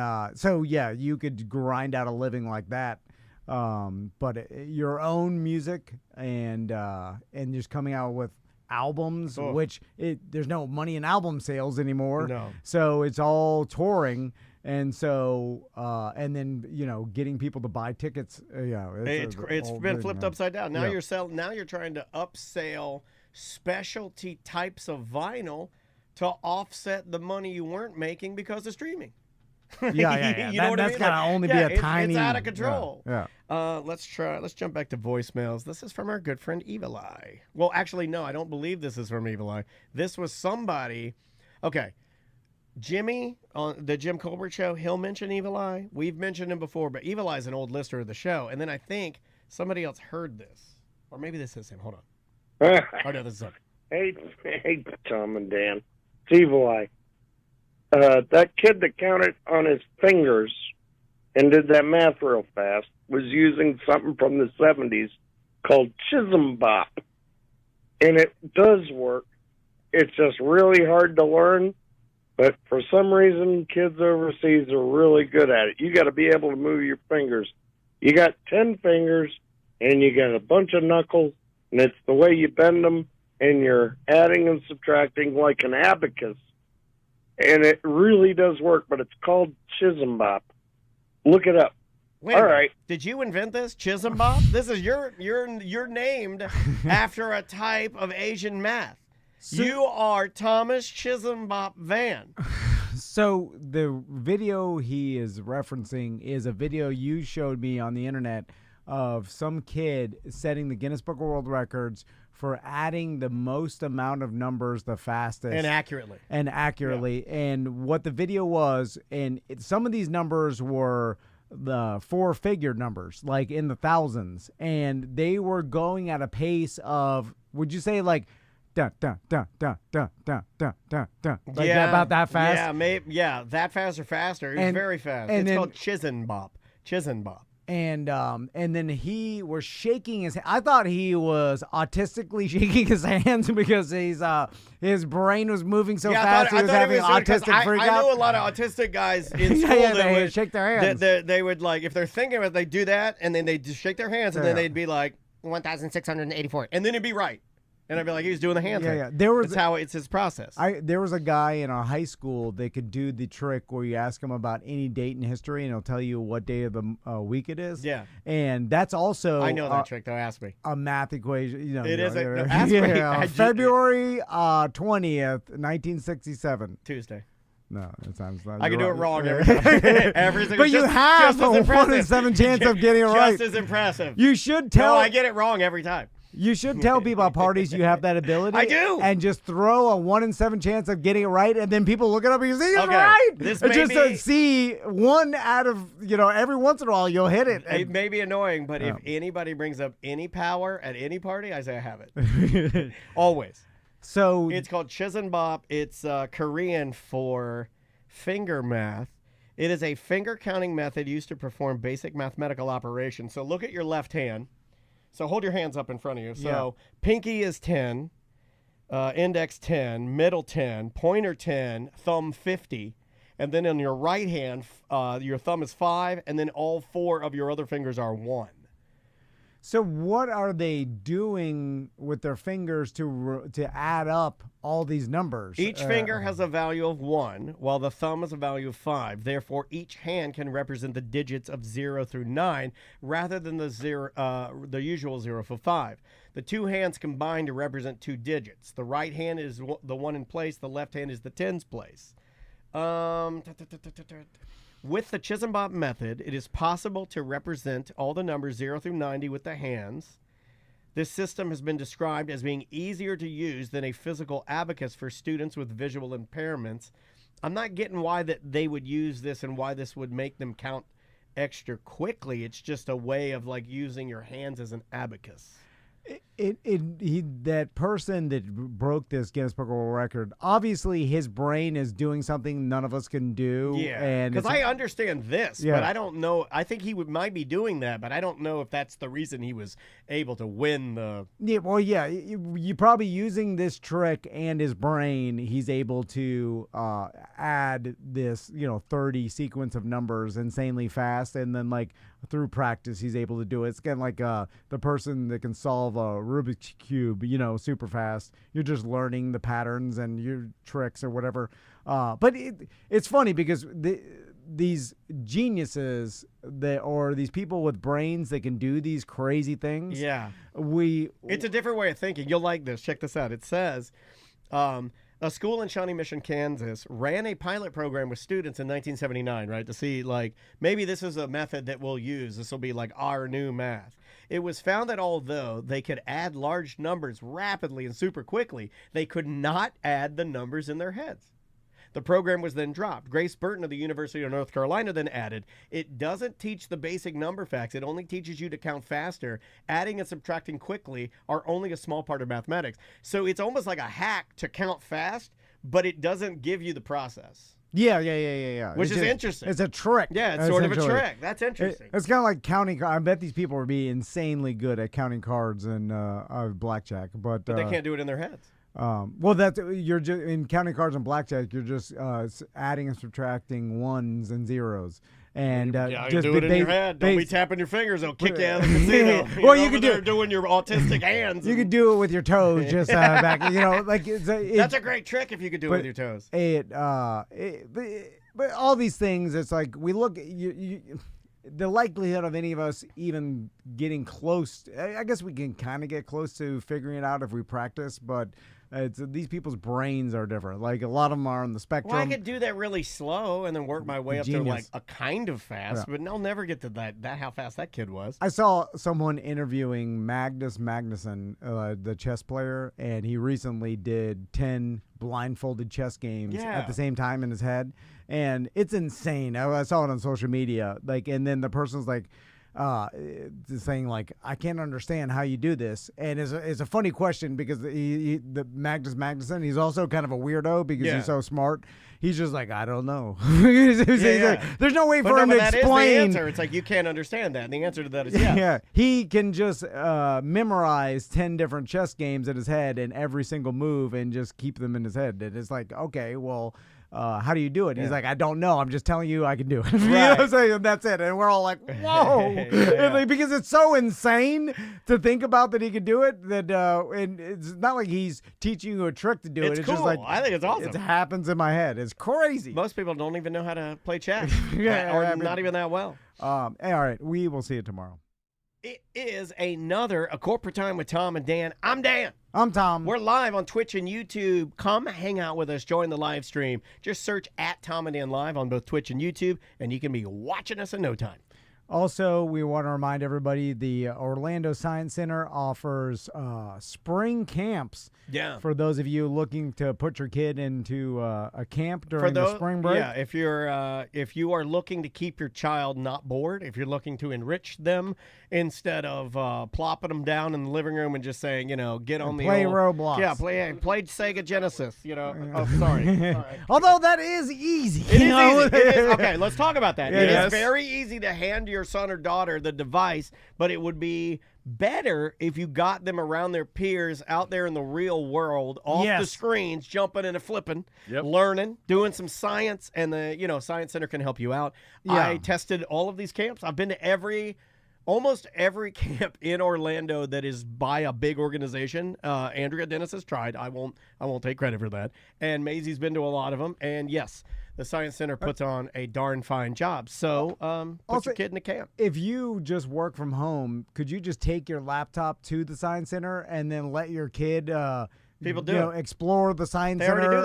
you could grind out a living like that. But your own music and just coming out with albums, which there's no money in album sales anymore. No. So it's all touring. And so, and then getting people to buy tickets. It's been flipped upside down. Now you're selling. Now you're trying to upsell specialty types of vinyl to offset the money you weren't making because of streaming. Yeah. You know what I That's mean? gotta only be a tiny. It's out of control. Yeah. Let's jump back to voicemails. This is from our good friend Evil Eye. Well, actually, no, I don't believe this is from Evil Eye. This was somebody. Okay. Jimmy on the Jim Colbert show, he'll mention Evil Eye. We've mentioned him before, but Evil Eye is an old listener of the show. And then I think somebody else heard this. Or maybe this is him. Hold on. Oh, no, this is him. Hey, Tom and Dan. It's Evil Eye. That kid that counted on his fingers and did that math real fast was using something from the 70s called Chisholm Bop. And it does work. It's just really hard to learn. But for some reason, kids overseas are really good at it. You got to be able to move your fingers. You got 10 fingers, and you got a bunch of knuckles, and it's the way you bend them, and you're adding and subtracting like an abacus. And it really does work, but it's called Chisholm Bop. Look it up. Wait All a minute. right. Did you invent this, Chisholm Bop? This is you're named after a type of Asian math. You are Thomas Chisholm Bop Van. So the video he is referencing is a video you showed me on the internet of some kid setting the Guinness Book of World Records for adding the most amount of numbers the fastest. And accurately. Yeah. And what the video was, and some of these numbers were the 4-figure numbers, like in the thousands. And they were going at a pace of, would you say like, dun, dun, dun, dun, dun, dun, dun, dun, dun. Like about that fast? Yeah, that fast or faster. It's very fast. It's called Chisholm Bop. Chisholm Bop. And then he was shaking his. I thought he was autistically shaking his hands because his brain was moving so fast. He was having autistic freak out. I know a lot of autistic guys in school they would shake their hands. They would like if they're thinking about it, they do that and then they just shake their hands and then they'd be like 1,684 and then it'd be right. And I'd be like, he was doing the hand thing. Yeah. That's how it's his process. There was a guy in our high school that could do the trick where you ask him about any date in history, and he'll tell you what day of the week it is. Yeah. And that's also... I know that trick, though. Ask me. A math equation. You know, it is. Ask me. February 20th, 1967. Tuesday. No, that sounds like I can do it wrong every time. But you have a 1 in 7 chance of getting it right. Just as impressive. You should tell... No, I get it wrong every time. You should tell people at parties you have that ability. I do. And just throw a 1 in 7 chance of getting it right, and then people look it up and you say, he's right. This and may just to see one out of, every once in a while you'll hit it. It may be annoying, but if anybody brings up any power at any party, I say I have it. Always. So it's called Chisholm Bop. It's Korean for finger math. It is a finger counting method used to perform basic mathematical operations. So look at your left hand. So hold your hands up in front of you. So pinky is 10, index 10, middle 10, pointer 10, thumb 50. And then on your right hand, your thumb is 5, and then all 4 of your other fingers are 1. So what are they doing with their fingers to add up all these numbers? Each finger has a value of 1, while the thumb has a value of 5. Therefore, each hand can represent the digits of 0 through 9, rather than the usual 0 for 5. The two hands combine to represent 2 digits. The right hand is the 1 in place. The left hand is the tens place. With the Chisholm Bop method, it is possible to represent all the numbers 0 through 90 with the hands. This system has been described as being easier to use than a physical abacus for students with visual impairments. I'm not getting why that they would use this and why this would make them count extra quickly. It's just a way of like using your hands as an abacus. That person that broke this Guinness Book of World Record, obviously his brain is doing something none of us can do. Yeah, because I understand this, but I don't know. I think he might be doing that, but I don't know if that's the reason he was able to win the... Yeah, well, yeah, you probably using this trick and his brain, he's able to add this, 30 sequence of numbers insanely fast, and then like through practice, he's able to do it. It's kind of like the person that can solve a Rubik's Cube, super fast. You're just learning the patterns and your tricks or whatever. But it's funny because these geniuses or these people with brains that can do these crazy things. Yeah. It's a different way of thinking. You'll like this. Check this out. It says, A school in Shawnee Mission, Kansas, ran a pilot program with students in 1979, right, to see, like, maybe this is a method that we'll use. This will be like our new math. It was found that although they could add large numbers rapidly and super quickly, they could not add the numbers in their heads. The program was then dropped. Grace Burton of the University of North Carolina then added, it doesn't teach the basic number facts. It only teaches you to count faster. Adding and subtracting quickly are only a small part of mathematics. So it's almost like a hack to count fast, but it doesn't give you the process. Yeah. Which is interesting. It's a trick. Yeah, it's sort of a trick. That's interesting. It's kind of like counting. I bet these people would be insanely good at counting cards and blackjack, but they can't do it in their heads. Well, that's you're just in counting cards and blackjack. You're just adding and subtracting ones and zeros, and just do it in your head. Don't be tapping your fingers; they'll kick you out of the casino. Well, you could do doing your autistic hands. You could do it with your toes, just back. Like that's a great trick if you could do it with your toes. But all these things, it's like we look. The likelihood of any of us even getting close, I guess we can kind of get close to figuring it out if we practice, but these people's brains are different. Like a lot of them are on the spectrum. Well, I could do that really slow and then work my way up to like a kind of fast, but I'll never get to that how fast that kid was. I saw someone interviewing Magnus Magnusson, the chess player, and he recently did 10 blindfolded chess games at the same time in his head, and it's insane. I saw it on social media, and then the person's like saying like, I can't understand how you do this, and it's a funny question because the Magnus Magnusson, he's also kind of a weirdo because he's so smart. He's just like, I don't know. He's like, there's no way for him to explain. Is the answer. It's like you can't understand that, and the answer to that is yes. Yeah, he can just memorize 10 different chess games in his head and every single move and just keep them in his head. And it's like, okay, well, how do you do it? And he's like, I don't know. I'm just telling you I can do it. You know what I'm saying? That's it. And we're all like, whoa. Because it's so insane to think about that he could do it. That and it's not like he's teaching you a trick to do it. It's cool. Just like, I think it's awesome. It happens in my head. It's crazy. Most people don't even know how to play chess. Or not even that well. All right. We will see you tomorrow. It is A Corporate Time with Tom and Dan. I'm Dan. I'm Tom. We're live on Twitch and YouTube. Come hang out with us. Join the live stream. Just search at Tom and Dan Live on both Twitch and YouTube, and you can be watching us in no time. Also, we want to remind everybody the Orlando Science Center offers spring camps. Yeah. For those of you looking to put your kid into a camp during the spring break. Yeah, if you are looking to keep your child not bored, if you're looking to enrich them instead of plopping them down in the living room and just saying, get on play Roblox. Yeah, play Sega Genesis. Oh, sorry. Although that is easy. It is easy. Okay, let's talk about that. It is very easy to hand your son or daughter the device, but it would be better if you got them around their peers out there in the real world, off the screens, jumping and flipping, learning, doing some science, and the Science Center can help you out. I tested all of these camps. I've been to almost every camp in Orlando that is by a big organization. Andrea Dennis has tried. I won't take credit for that. And Maisie's been to a lot of them. And yes, the Science Center puts on a darn fine job. So put your kid in a camp. If you just work from home, could you just take your laptop to the Science Center and then let your kid people do explore the Science Center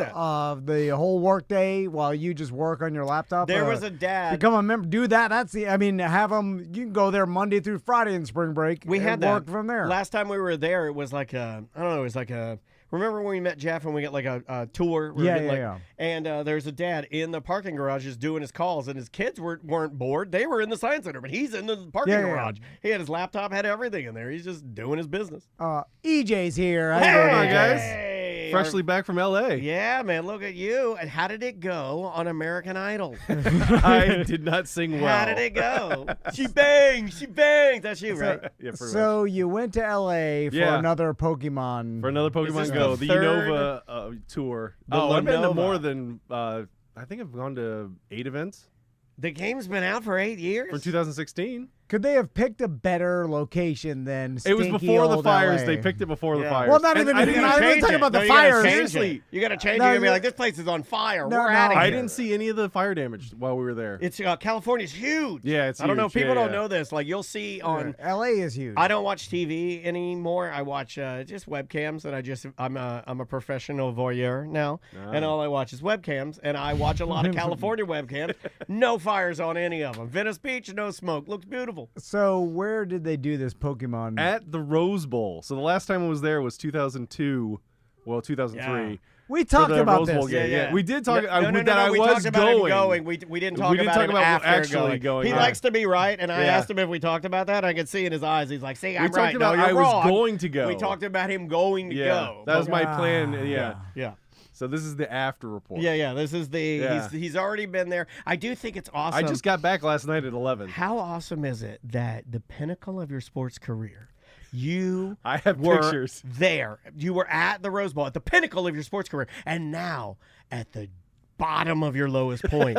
the whole work day while you just work on your laptop? There was a dad. Become a member. Do that. Have them. You can go there Monday through Friday in spring break. We had work from there. Last time we were there, it was like remember when we met Jeff and we got like a tour? And there's a dad in the parking garage just doing his calls, and his kids weren't bored. They were in the Science Center, but he's in the parking garage. He had his laptop, had everything in there. He's just doing his business. EJ's here. Hey, guys. Hey. Freshly back from L.A. Yeah, man, look at you. And how did it go on American Idol? I did not sing well. How did it go? She bangs. That's you, right? Yeah, so you went to L.A. for another Pokemon. For another Pokemon Go. The Unova tour. I've been to more than, I think I've gone to 8 events. The game's been out for 8 years. From 2016. Could they have picked a better location than It was stinky before the old fires. LA? They picked it before the Yeah. fires. Well, not And even. I didn't I'm not even change talking it. about No, the you gotta fires. change Seriously. it. You got to change No, it. You're gonna be you- like, this place is on fire. No, We're no. out of here. I didn't see any of the fire damage while we were there. It's California's huge. Yeah, it's I don't know. huge. People Yeah, don't yeah. know this. Like you'll see on. LA is huge. I don't watch TV anymore. I watch just webcams, and I'm a professional voyeur now, and all I watch is webcams, and I watch a lot of California webcams. No fires on any of them. Venice Beach, no smoke. Looks beautiful. So where did they do this Pokemon? At the Rose Bowl. So the last time I was there was 2002. Well, 2003. Yeah. We For talked the about Rose Bowl this. game. Yeah. We did talk. No, I we was talked about him going. going. We didn't talk We didn't about talk him about after actually going. He Yeah. likes to be right, and I Yeah. asked him if we talked about that. I could see in his eyes. He's like, "See, I'm talked right. about no, you're I was wrong." going to go. We talked about him going to Yeah, go. that was my Ah, plan. Yeah. Yeah. So this is the after report. Yeah. This is the. Yeah. He's already been there. I do think it's awesome. I just got back last night at 11. How awesome is it that the pinnacle of your sports career, you I have were pictures. there. You were at the Rose Bowl, at the pinnacle of your sports career, and now at the bottom of your lowest point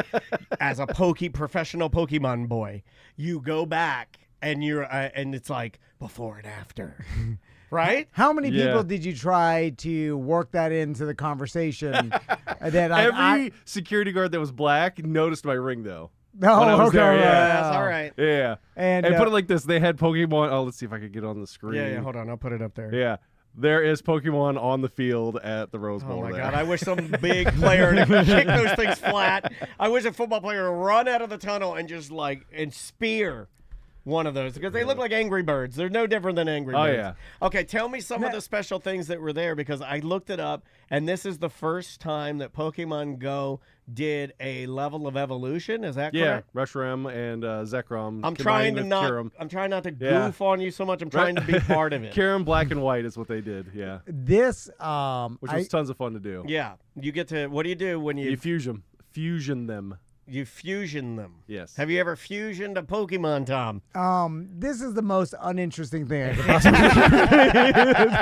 as a professional Pokemon boy, you go back and and it's like before and after, right? How many Yeah. people did you try to work that into the conversation? that Every security guard that was black noticed my ring, though. no, when I was okay, there, yeah. yeah. That's all right. Yeah. And put it like this. They had Pokemon. Oh, let's see if I could get on the screen. Yeah. Hold on, I'll put it up there. Yeah. There is Pokemon on the field at the Rose Bowl. Oh my there. God! I wish some big player to kick those things flat. I wish a football player to run out of the tunnel and just and spear one of those because they look like Angry Birds. They're no different than Angry Oh, Birds. yeah. Okay, tell me some of the special things that were there because I looked it up, and this is the first time that Pokemon Go did a level of evolution. Is that Yeah, correct? Reshiram and Zekrom. I'm trying not to Yeah. goof on you so much. I'm trying to be part of it. Kyurem Black and White is what they did. Yeah, this, which was tons of fun to do. Yeah, you get to. What do you do when You you fusion them. you fusion them? Yes. Have you ever fusioned a Pokemon, Tom? this is the most uninteresting thing I could possibly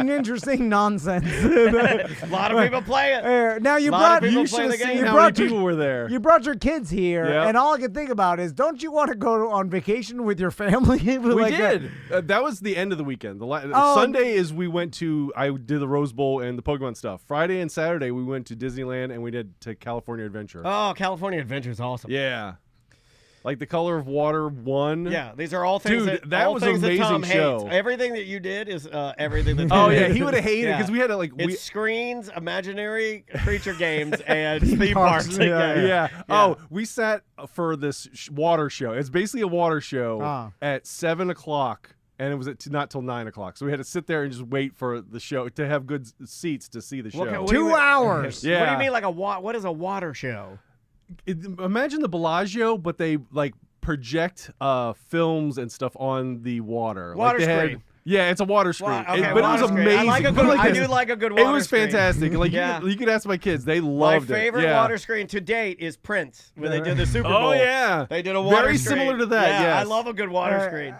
uninteresting nonsense. A lot of people play it. Now you Lot of brought people You play should the have game. seen how brought many people were there. You brought your kids here, Yep. and all I can think about is, don't you want to go on vacation with your family? We did. That was the end of the weekend. Sunday is we went to. I did the Rose Bowl and the Pokemon stuff. Friday and Saturday we went to Disneyland and we did to California Adventure. Oh, California Adventure is awesome. Yeah, like the Color of Water 1. Yeah, these are all things Dude, that that all was things an that Tom amazing show. hates. Everything that you did is everything that. Oh Tom yeah, hates. he would have hated it Yeah. because we had to It's screens, imaginary creature games, and theme parks. Yeah. Oh, we sat for this water show. It's basically a water show at 7:00, and it was not till 9:00. So we had to sit there and just wait for the show to have good seats to see the show. What do you 2 mean- hours. Yeah. What do you mean, like what is a water show? Imagine the Bellagio, but they project films and stuff on the water. Water they had- screen. Yeah, it's a water screen. Okay, but it was water screen. amazing. I like a Put it good. like I this. do like a good water It was screen. fantastic. Like Yeah. you could ask my kids; they My loved it. favorite Yeah. water screen to date is Prince when they did the Super Bowl. Oh yeah, They did a water very screen. similar to that. Yeah, I yes. love a good water screen.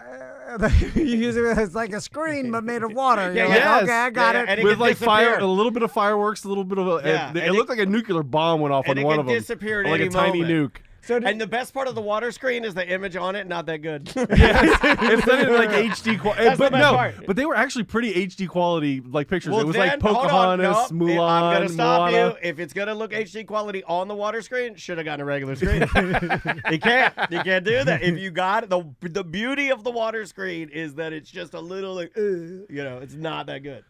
You use it as like a screen, but made of water. You're Yeah, like, yes. okay, I got Yeah, it. and it With could like disappear. a little bit of fireworks, a little bit of Yeah, it and looked like a nuclear bomb went off and on it one could of them, disappear at like any a tiny moment. nuke. So And the best part of the water screen is the image on it, not that good. Yes, it's not even like HD quality. That's the But best no, part. but they were actually pretty HD quality pictures. Well, it was then, like hold on. Pocahontas, Nope. Mulan, I'm going to stop Moana. you. If it's going to look HD quality on the water screen, should have gotten a regular screen. You can't. You can't do that. If you got the beauty of the water screen is that it's just a little it's not that good.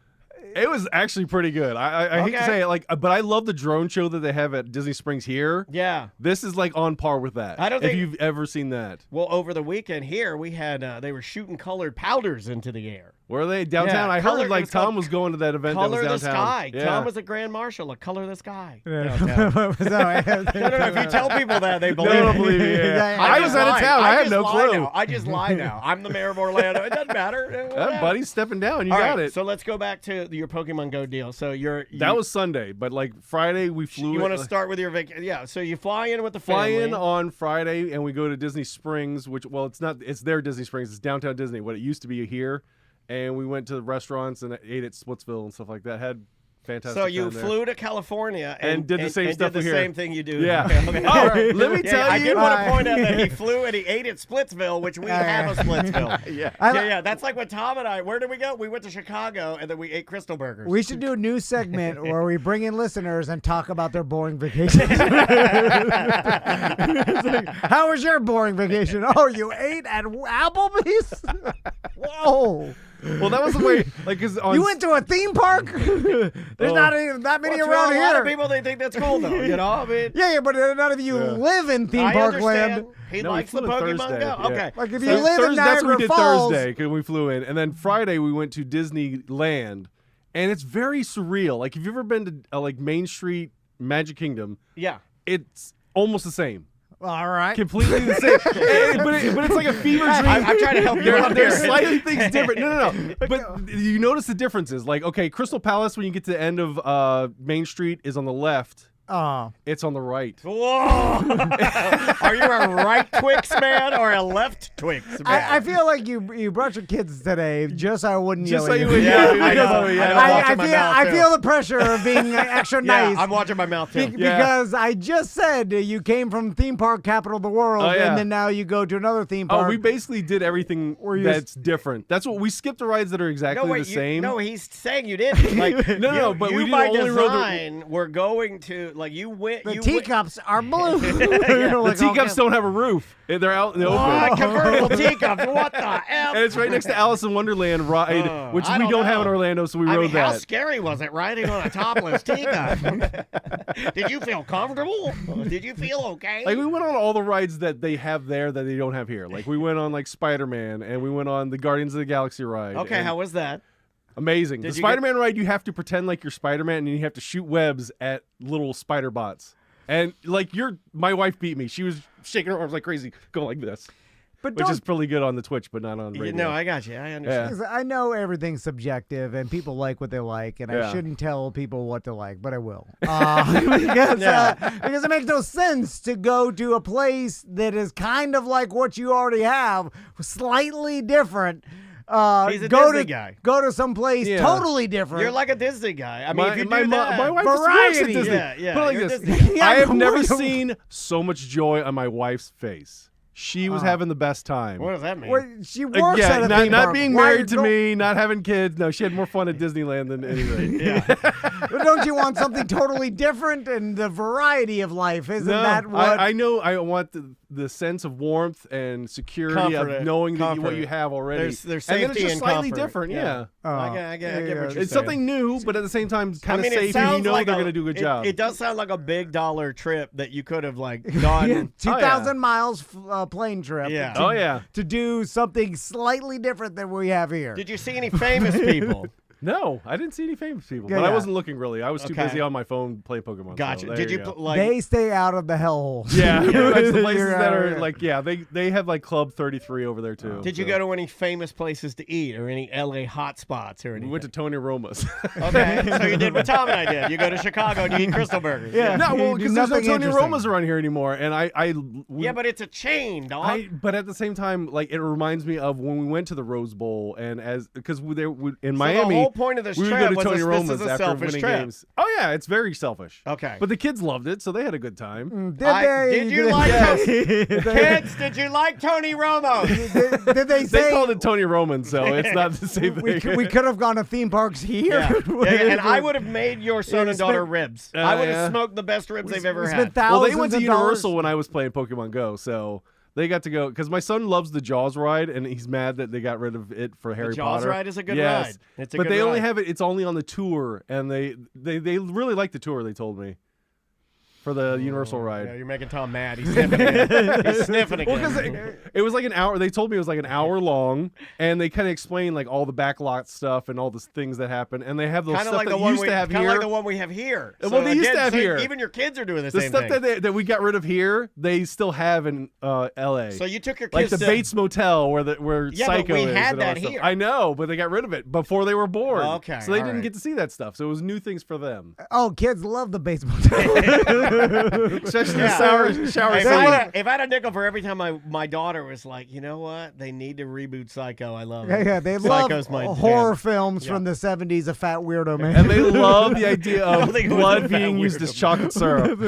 It was actually pretty good. I hate to Okay. say it, but I love the drone show that they have at Disney Springs here. Yeah. This is like on par with that. I don't if think- you've ever seen that. Well, over the weekend here, we had they were shooting colored powders into the air. Were they downtown? Yeah, I Color- heard it like was Tom called was going to that event Color that the was downtown. Sky. Yeah. Tom was the Grand Marshal of Color the Sky. No, downtown. No. If you tell people that, they believe No, I it. don't believe it. Yeah. I was just out of lie. town. I have just no lie clue. now. I just lie now. I'm the mayor of Orlando. It doesn't matter. That buddy's stepping down. You All got right, it. So let's go back to your Pokemon Go deal. So That was Sunday, but like Friday we flew. You want to start with your vacation? Yeah. So you fly in with the fly family. in on Friday and we go to Disney Springs, which it's not. It's their Disney Springs. It's downtown Disney. What it used to be here, and we went to the restaurants and ate at Splitsville and stuff like that. Had fantastic. So you time there. flew to California And did the same and stuff did we the hear. same thing you do. Yeah. Okay. Oh, let me tell I you. did want to point out that he flew and he ate at Splitsville, which we have a Splitsville. Yeah. That's like when Tom and I. Where did we go? We went to Chicago and then we ate Crystal Burgers. We should do a new segment where we bring in listeners and talk about their boring vacations. It's like, how was your boring vacation? Oh, you ate at Applebee's? Whoa. Well, that was the way. Like, 'cause on You went to a theme park? There's not that many What's around wrong? here. A lot of people, they think that's cool, though. You know, I mean, Yeah, but none of you live in theme I park understand. land. He No, we likes the flew in Pokemon Thursday, Go. yeah. Okay. Like, if So you live in that's what Niagara we did Falls. Thursday because we flew in, and then Friday we went to Disneyland, and it's very surreal. Like, if you've ever been to like Main Street Magic Kingdom, Yeah. it's almost the same. All right. Completely the same. but it's like a fever dream. I'm trying to help you out There's here. slightly things different. No. But you notice the differences. Like, okay, Crystal Palace, when you get to the end of Main Street, is on the left. It's on the right. Whoa! Are you a right Twix man or a left Twix man? I feel like you brought your kids today just so I wouldn't Just yell so at you you. would Yeah, yell. I know. I feel the pressure of being extra nice. I'm watching my mouth too. Because I just said you came from theme park capital of the world, Oh, yeah. and then now you go to another theme park. Oh, we basically did everything you that's different. That's what we skipped the rides that are exactly the same. No, he's saying you didn't. Like, No, but you we didn't by only rode the- design were going to like you went. The you teacups are blue. The teacups don't have a roof. They're out in the open. convertible teacups. What the F? And it's right next to Alice in Wonderland ride, which I we don't don't have in know. Orlando, so we I rode mean, how that. scary was it riding on a topless teacup? Did you feel comfortable? Did you feel okay? Like, we went on all the rides that they have there that they don't have here. Like, we went on like Spider-Man, and we went on the Guardians of the Galaxy ride. Okay, and how was that? amazing. Did The you get- Spider-Man ride, you have to pretend like you're Spider-Man, and you have to shoot webs at little spider bots. And like, my wife beat me. She was shaking her arms like crazy, going like this. But Which is pretty good on the Twitch, but not on radio. No, I got you. I understand. 'cause I know everything's subjective and people like what they like, and I Yeah. shouldn't tell people what to like, but I will. Because it makes no sense to go to a place that is kind of like what you already have, slightly different. He's a go Disney to guy. Go to some place Yeah. totally different. You're like a Disney guy. I mean, if you do my that, wife works at Variety. Disney. Yeah, Put it like you're this. Disney. Yeah, I have never what- seen so much joy on my wife's face. She was having the best time. what does that mean? Well, she works Yeah, at a not, theme not park. being Why married to don't- me, not having kids. No, she had more fun at Disneyland than anything. But don't you want something totally different and the variety of life? Isn't No, that what? I know. I want the sense of warmth and security Comfort, of knowing that what comfort. you have already. There's and then safety it's just and slightly comfort. different. Yeah. Yeah. I get what you're It's saying. something new, but at the same time, kind of I mean, safe, it and sounds you know like they're going to do a good job. It does sound like a big dollar trip that you could have like gone. Yeah, 2,000 yeah. miles plane trip. Yeah. Oh yeah. To do something slightly different than we have here. Did you see any famous people? No, I didn't see any famous people, Yeah, but I yeah. wasn't looking really. I was too Okay. busy on my phone playing Pokemon. Gotcha. So there Did you go. like? They stay out of the hellhole. Yeah, it's the places You're that out are here. like, yeah, they have like Club 33 over there too. Did you so. go to any famous places to eat or any LA hot spots or We anything? went to Tony Roma's. Okay, so you did what Tom and I did. You go to Chicago and you eat Crystal Burgers. Yeah. No, well, You do because there's no nothing Tony interesting. Roma's around here anymore, and Yeah, but it's a chain, dog. but at the same time, like, it reminds me of when we went to the Rose Bowl, and because in So Miami, the whole point of this we would trip go to was Tony this Roma's is a after selfish winning trip. games. Oh yeah, it's very selfish. Okay. But the kids loved it, so they had a good time. Did Did you like Did Kids, did you like Tony Romo? they They say called it Tony Roman, so it's not the same we thing. could have gone to theme parks here? And I would have made your son we and daughter spent- ribs. I would have yeah. smoked the best ribs they've ever We had. spent Well, they thousands went to of Universal dollars. when I was playing Pokemon Go, so they got to go because my son loves the Jaws ride, and he's mad that they got rid of it for Harry Jaws Potter. ride is a good Yes. ride. It's a but good they only ride. have it. It's only on the tour, and they really like the tour. They told me for the Universal ride. Yeah, you're making Tom mad. He's sniffing again. He's sniffing again. Well, because it was like an hour. They told me it was like an hour long, and they kind of explained like all the backlot stuff and all the things that happen. And they have those Kind of stuff like that the one used we to have kind of here. like the one we have here. Well, So they used to again, have so here. Even your kids are doing the The same stuff thing. that we got rid of here, they still have in L.A. So you took your like kids the to Bates Motel where Yeah, but Psycho we is. had and all that stuff. here. I know, but they got rid of it before they were born. Okay, so they all didn't right. get to see that stuff. So it was new things for them. Oh, kids love the baseball. They Especially the shower If I had a nickel for every time my daughter was like, you know what, they need to reboot Psycho. I love it. Yeah, they love Psycho's my horror jam. films from the 70s. A fat weirdo man. And they love the idea of think it was blood a fat being used weirdo as chocolate syrup.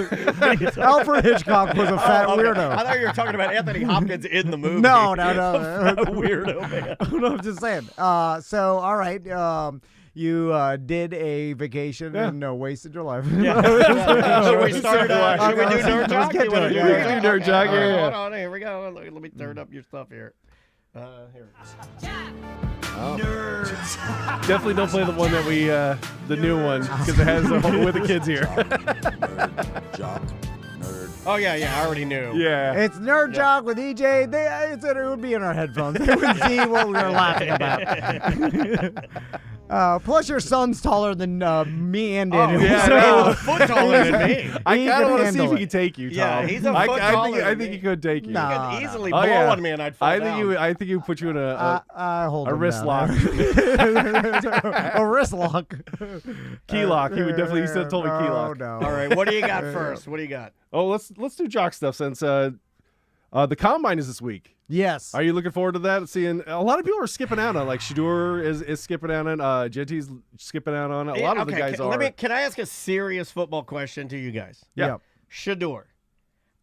Alfred Hitchcock was a fat weirdo. I thought you were talking about Anthony Hopkins in the movie. No. Fat weirdo man. No, I'm just saying. So, all right. You did a vacation and wasted your life. Should we start? Should we do Nerd Jock? Let's get to it. We can do Nerd Jock. Yeah. Hold on. Here we go. Let me turn up your stuff here. Here. Nerds. Definitely don't play the one that we, the new one, because it has with the kids here. Nerd Jock. Nerd. Oh yeah. I already knew. Yeah. It's Nerd Jock with EJ. It would be in our headphones. They would see what we were laughing about. Plus, your son's taller than me and Daniel. Yeah, so a foot taller than me. I He kind could of want to see handle if he it. can take you, Tom. Yeah, he's a foot taller I than think me. he could take you. No. You could easily Oh, blow yeah. on me and I'd fall down. I think he would put you in a hold a him wrist down. lock, A wrist lock. key lock. He would definitely. He said told me key lock. No. All right, what do you got first? What do you got? Oh, let's do jock stuff since the combine is this week. Yes. Are you looking forward to that? Seeing a lot of people are skipping out on, like Shador is skipping out on, Genty's skipping out on. A lot of the guys are. Can I ask a serious football question to you guys? Yeah. Yep. Shador.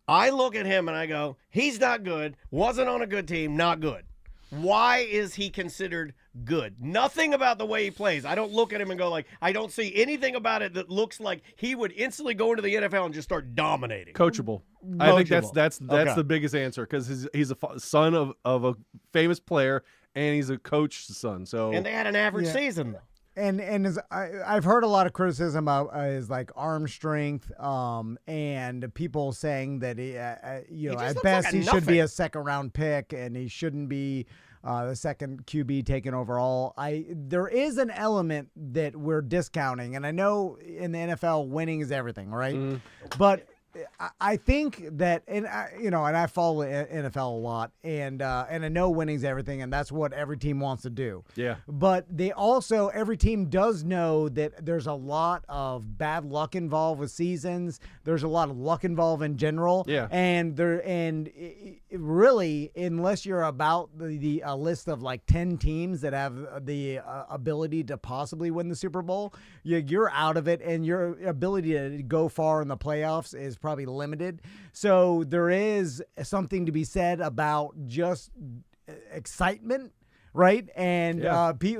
I look at him and I go, he's not good, wasn't on a good team, not good. Why is he considered good? Nothing about the way he plays. I don't look at him and go like, I don't see anything about it that looks like he would instantly go into the NFL and just start dominating. Coachable. I think that's Okay. the biggest answer because he's a son of a famous player and he's a coach's son. So And they had an average season though. And I've heard a lot of criticism about his like arm strength, and people saying that he just at looks best like he should be nothing. a second round pick, and he shouldn't be the second QB taken overall. There is an element that we're discounting, and I know in the NFL winning is everything, right? But I think that, and I follow NFL a lot, and I know winning's everything, and that's what every team wants to do. Yeah. But every team does know that there's a lot of bad luck involved with seasons. There's a lot of luck involved in general. Yeah. Really, unless you're about the list of like 10 teams that have the ability to possibly win the Super Bowl, you're out of it, and your ability to go far in the playoffs is probably limited. So there is something to be said about just excitement, right? And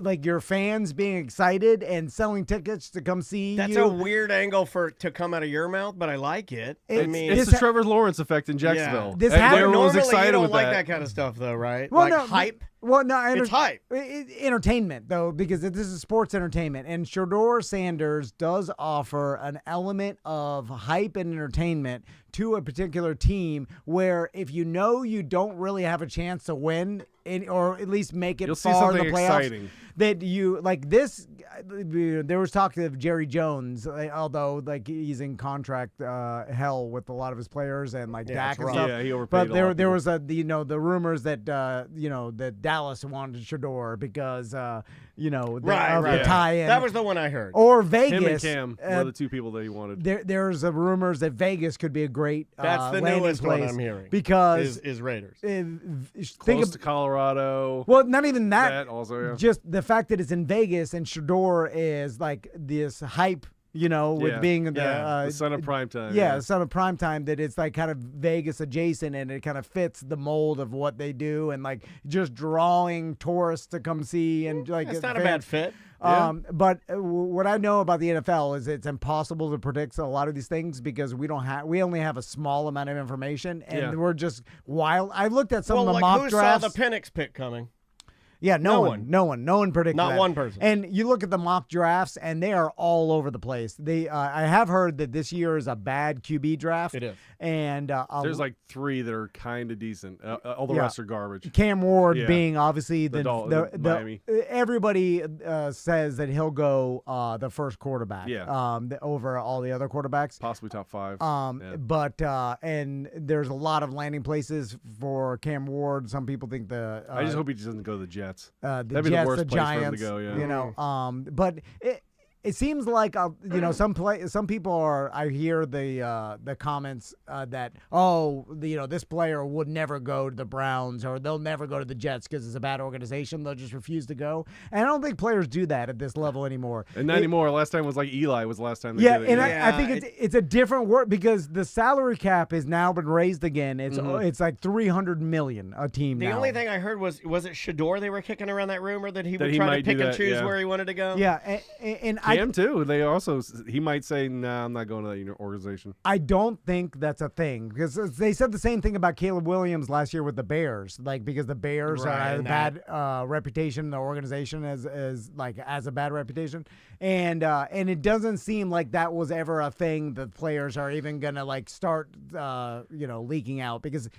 like your fans being excited and selling tickets to come see That's you. a weird angle to come out of your mouth, but I like it. It's the Trevor Lawrence effect in Jacksonville. This And happened- everyone was Normally, excited you don't with like that. that kind of stuff, though, right? Well, like no, hype. Well, no, It's hype. Entertainment, though, because this is sports entertainment, and Shador Sanders does offer an element of hype and entertainment to a particular team where if you know you don't really have a chance to win or at least make it You'll see far in the something playoffs, exciting. that you like this. There was talk of Jerry Jones, although like he's in contract hell with a lot of his players and like Dak and stuff. Yeah, he overpaid But a lot of there people. was the rumors that that Dallas wanted Shador because of the tie-in. That was the one I heard. Or Him Vegas. and Cam were the two people that he wanted. There's rumors that Vegas could be a great That's the landing newest one place I'm hearing. because is Raiders. think Close of to Colorado. well, not even that. That also, yeah. Just the fact that it's in Vegas and Shador is like this hype, with being the son of primetime. Yeah, the son of primetime, that it's like kind of Vegas adjacent and it kind of fits the mold of what they do and like just drawing tourists to come see and like It's not a bad fit. But what I know about the NFL is it's impossible to predict a lot of these things because we only have a small amount of information and we're just wild. I looked at some of the mock who drafts. saw the Penix pick coming? Yeah, no one. one predicted Not that. one person. And you look at the mock drafts, and they are all over the place. I have heard that this year is a bad QB draft. It is. And There's like 3 that are kind of decent. All the rest are garbage. Cam Ward Yeah. being obviously The Miami. everybody says that he'll go the first quarterback. Yeah. Over all the other quarterbacks. Possibly top 5. Yeah. But and there's a lot of landing places for Cam Ward. Some people think I just hope he doesn't go to the Jets. the That'd be Jets, the worst the place Giants, for him to go. Yeah. but it seems like some people are. I hear the comments that this player would never go to the Browns or they'll never go to the Jets because it's a bad organization. They'll just refuse to go. And I don't think players do that at this level anymore. And not anymore. Last time was like Eli was the last time. They yeah, did it. and I think it's a different word because the salary cap has now been raised again. It's like $300 million a team. The now. only thing I heard was it Shador they were kicking around that rumor that he would he try might to pick do and that, choose yeah. where he wanted to go. Yeah, and Cam too. He might say, "Nah, I'm not going to that organization." I don't think that's a thing because they said the same thing about Caleb Williams last year with the Bears, like because the Bears have a bad reputation in the organization as a bad reputation, and it doesn't seem like that was ever a thing that players are even gonna like start leaking out because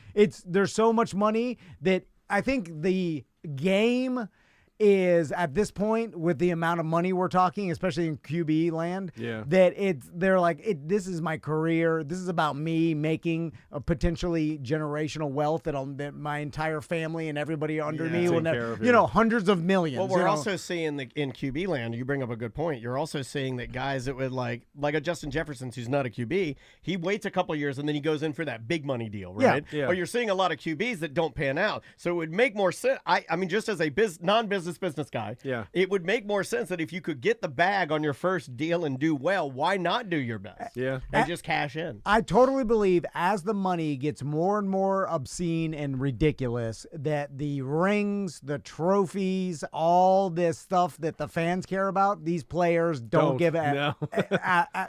there's so much money that I think the game is at this point with the amount of money we're talking, especially in QB land, that they're like, this is my career. This is about me making a potentially generational wealth that my entire family and everybody under me will never, hundreds of millions. Well, we're also seeing in QB land, you bring up a good point. You're also seeing that guys that would like a Justin Jefferson, who's not a QB, he waits a couple of years and then he goes in for that big money deal, right? Yeah. But you're seeing a lot of QBs that don't pan out. So it would make more sense. I mean, just as a non-business guy, it would make more sense that if you could get the bag on your first deal and do well, why not do your best? Yeah. And just cash in. I totally believe as the money gets more and more obscene and ridiculous, that the rings, the trophies, all this stuff that the fans care about, these players don't give a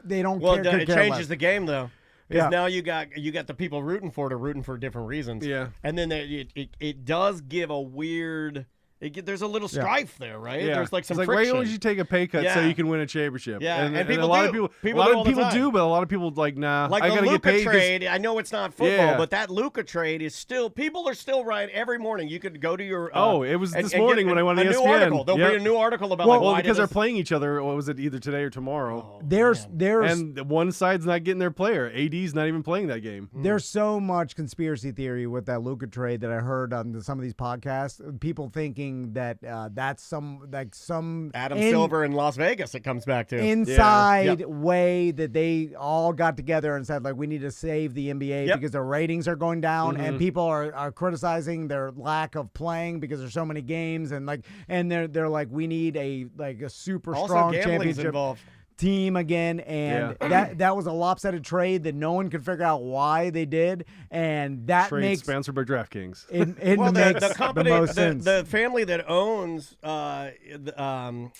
they don't care. Well, it care changes less. the game though. Because now you got the people rooting for it are rooting for different reasons. Yeah. And then it does give a weird. There's a little strife there, right? Yeah. There's like some it's friction. why would you take a pay cut so you can win a championship? Yeah, and a lot of people do, but a lot of people like, nah, like I the gotta Luka get paid. trade. I know it's not football, Yeah. but that Luka trade is still. People are still right every morning. You could go to your. It was and this get morning when I went to a new ESPN. article. There'll be a new article about why because they're playing each other. What was it? Either today or tomorrow. There's and one side's not getting their player. AD's not even playing that game. There's so much conspiracy theory with that Luka trade that I heard on some of these podcasts. People thinking that that's some Adam Silver in Las Vegas. It comes back to inside way that they all got together and said like we need to save the NBA because their ratings are going down and people are criticizing their lack of playing because there's so many games and they're like we need a super strong championship involved. Team again, and that was a lopsided trade that no one could figure out why they did, and that trade makes sponsored by DraftKings. It well, makes the company, the most sense. The family that owns the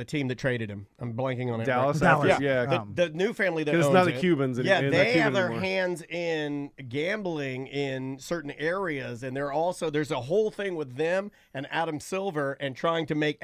team that traded him, I'm blanking on it. Dallas. Yeah. The new family that owns it's not the it, Cubans. they have their anymore. hands in gambling in certain areas, and there's a whole thing with them and Adam Silver and trying to make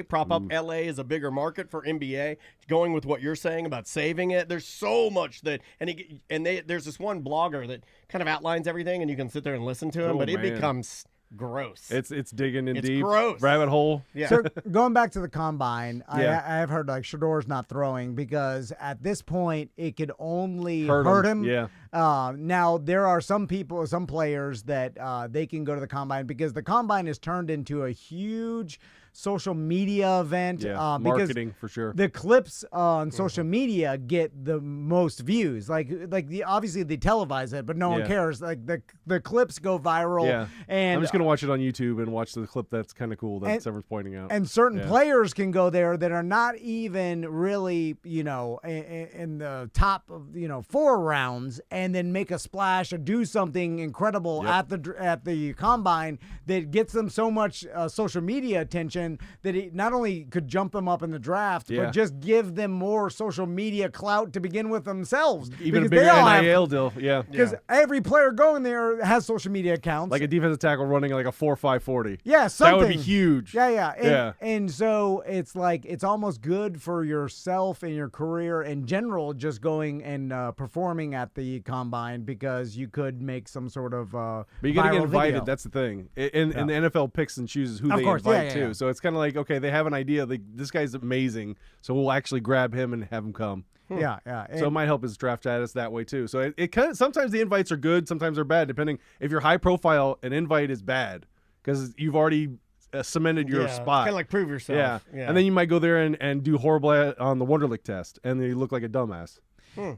prop up LA as a bigger market for NBA. Going with what you're saying about saving it, there's so much that, there's this one blogger that kind of outlines everything, and you can sit there and listen to him, but it becomes gross. It's digging in deep. Gross. Rabbit hole. Yeah. So going back to the combine, I have heard like Shador's not throwing because at this point it could only hurt him. Yeah. Now there are some players that they can go to the combine because the combine is turned into a huge social media event. Marketing for sure. The clips on social media get the most views. Obviously they televise it, but no one cares. Like the clips go viral. Yeah. And I'm just gonna watch it on YouTube and watch the clip that's kind of cool that Sever's pointing out. And certain players can go there that are not even really, in the top of 4 rounds, and then make a splash or do something incredible at the combine that gets them so much social media attention that it not only could jump them up in the draft, but just give them more social media clout to begin with themselves. Even a bigger NIL deal, because every player going there has social media accounts, like a defensive tackle running like a 4.5 40. Yeah, something. That would be huge. And so it's like it's almost good for yourself and your career in general, just going and performing at the combine because you could make some sort of. But you got to get invited. Video. That's the thing. And the NFL picks and chooses who they invite too. So it's kind of like, okay, they have an idea. Like, this guy's amazing, so we'll actually grab him and have him come. Yeah. So it might help his draft status that way too. So it kind of, sometimes the invites are good, sometimes they're bad, depending. If you're high profile, an invite is bad because you've already cemented your spot. Kind of like prove yourself. Yeah. And then you might go there and do horrible on the Wonderlic test, and then you look like a dumbass.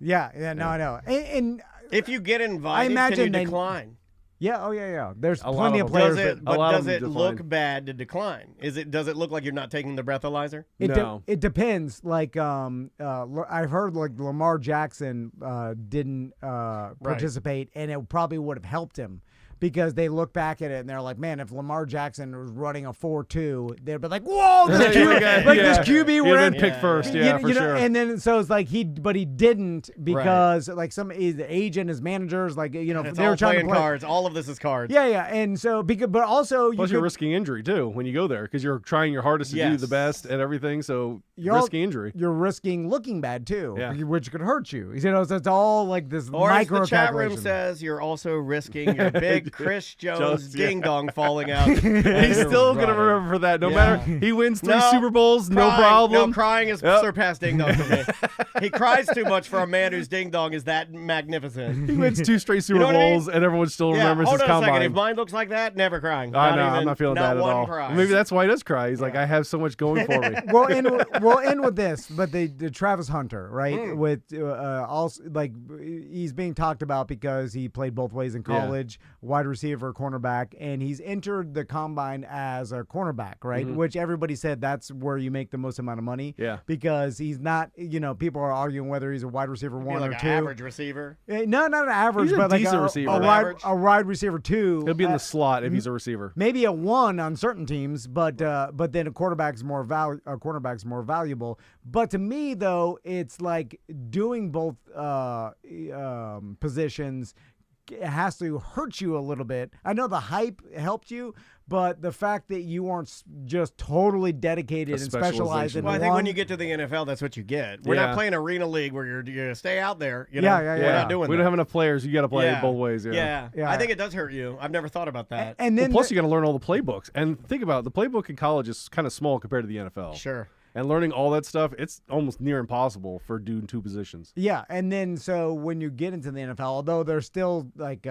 Yeah, no, I know. And if you get invited, I imagine can you decline? Yeah, yeah. There's A lot plenty of of them. players. Does it look bad to decline? Does it look like you're not taking the breathalyzer? No. It depends. Like I've heard like Lamar Jackson didn't participate, and it probably would have helped him. Because they look back at it and they're like, man, if Lamar Jackson was running a 4.2, they'd be like, whoa, this QB went picked first, for sure. And then so it's like he didn't because like his agent, his managers, like it's they all were trying to play cards. All of this is cards. Yeah, and so but also plus you're risking injury too when you go there because you're trying your hardest to do the best at everything. So you're risking injury. You're risking looking bad too, yeah. which could hurt you. So it's all like this or micro as the chat room says, you're also risking your big Chris Jones ding dong falling out. He's still gonna remember for that. No matter he wins 3 Super Bowls, no problem. No, crying is surpassed ding dong for me. He cries too much for a man whose ding dong is that magnificent. He wins 2 straight Super Bowls, and everyone still remembers his combine. Hold on a second. If mine looks like that, never crying. I know. I'm not feeling that at all. Cry. Maybe that's why he does cry. He's like, I have so much going for me. We'll end with this, but the Travis Hunter, right? With also like he's being talked about because he played both ways in college, wide receiver, cornerback, and he's entered the combine as a cornerback, right? Which everybody said that's where you make the most amount of money. Yeah. Because he's not, people are arguing whether he's a wide receiver 1 like or an 2. Average receiver. No, not an average, He's but a like decent receiver. a wide receiver 2. He'll be in the slot if he's a receiver. Maybe a 1 on certain teams, but then a cornerback's more valuable. But to me though, it's like doing both positions has to hurt you a little bit. I know the hype helped you, but the fact that you aren't just totally dedicated and specialized in I one. think when you get to the NFL, that's what you get. We're not playing arena league where you're going to stay out there. We're not doing that. We don't have enough players. You got to play both ways. Yeah. I think it does hurt you. I've never thought about that. And then plus, you got to learn all the playbooks. And think about it, the playbook in college is kind of small compared to the NFL. Sure. And learning all that stuff, it's almost near impossible for doing 2 positions. Yeah, and then so when you get into the NFL, although there's still like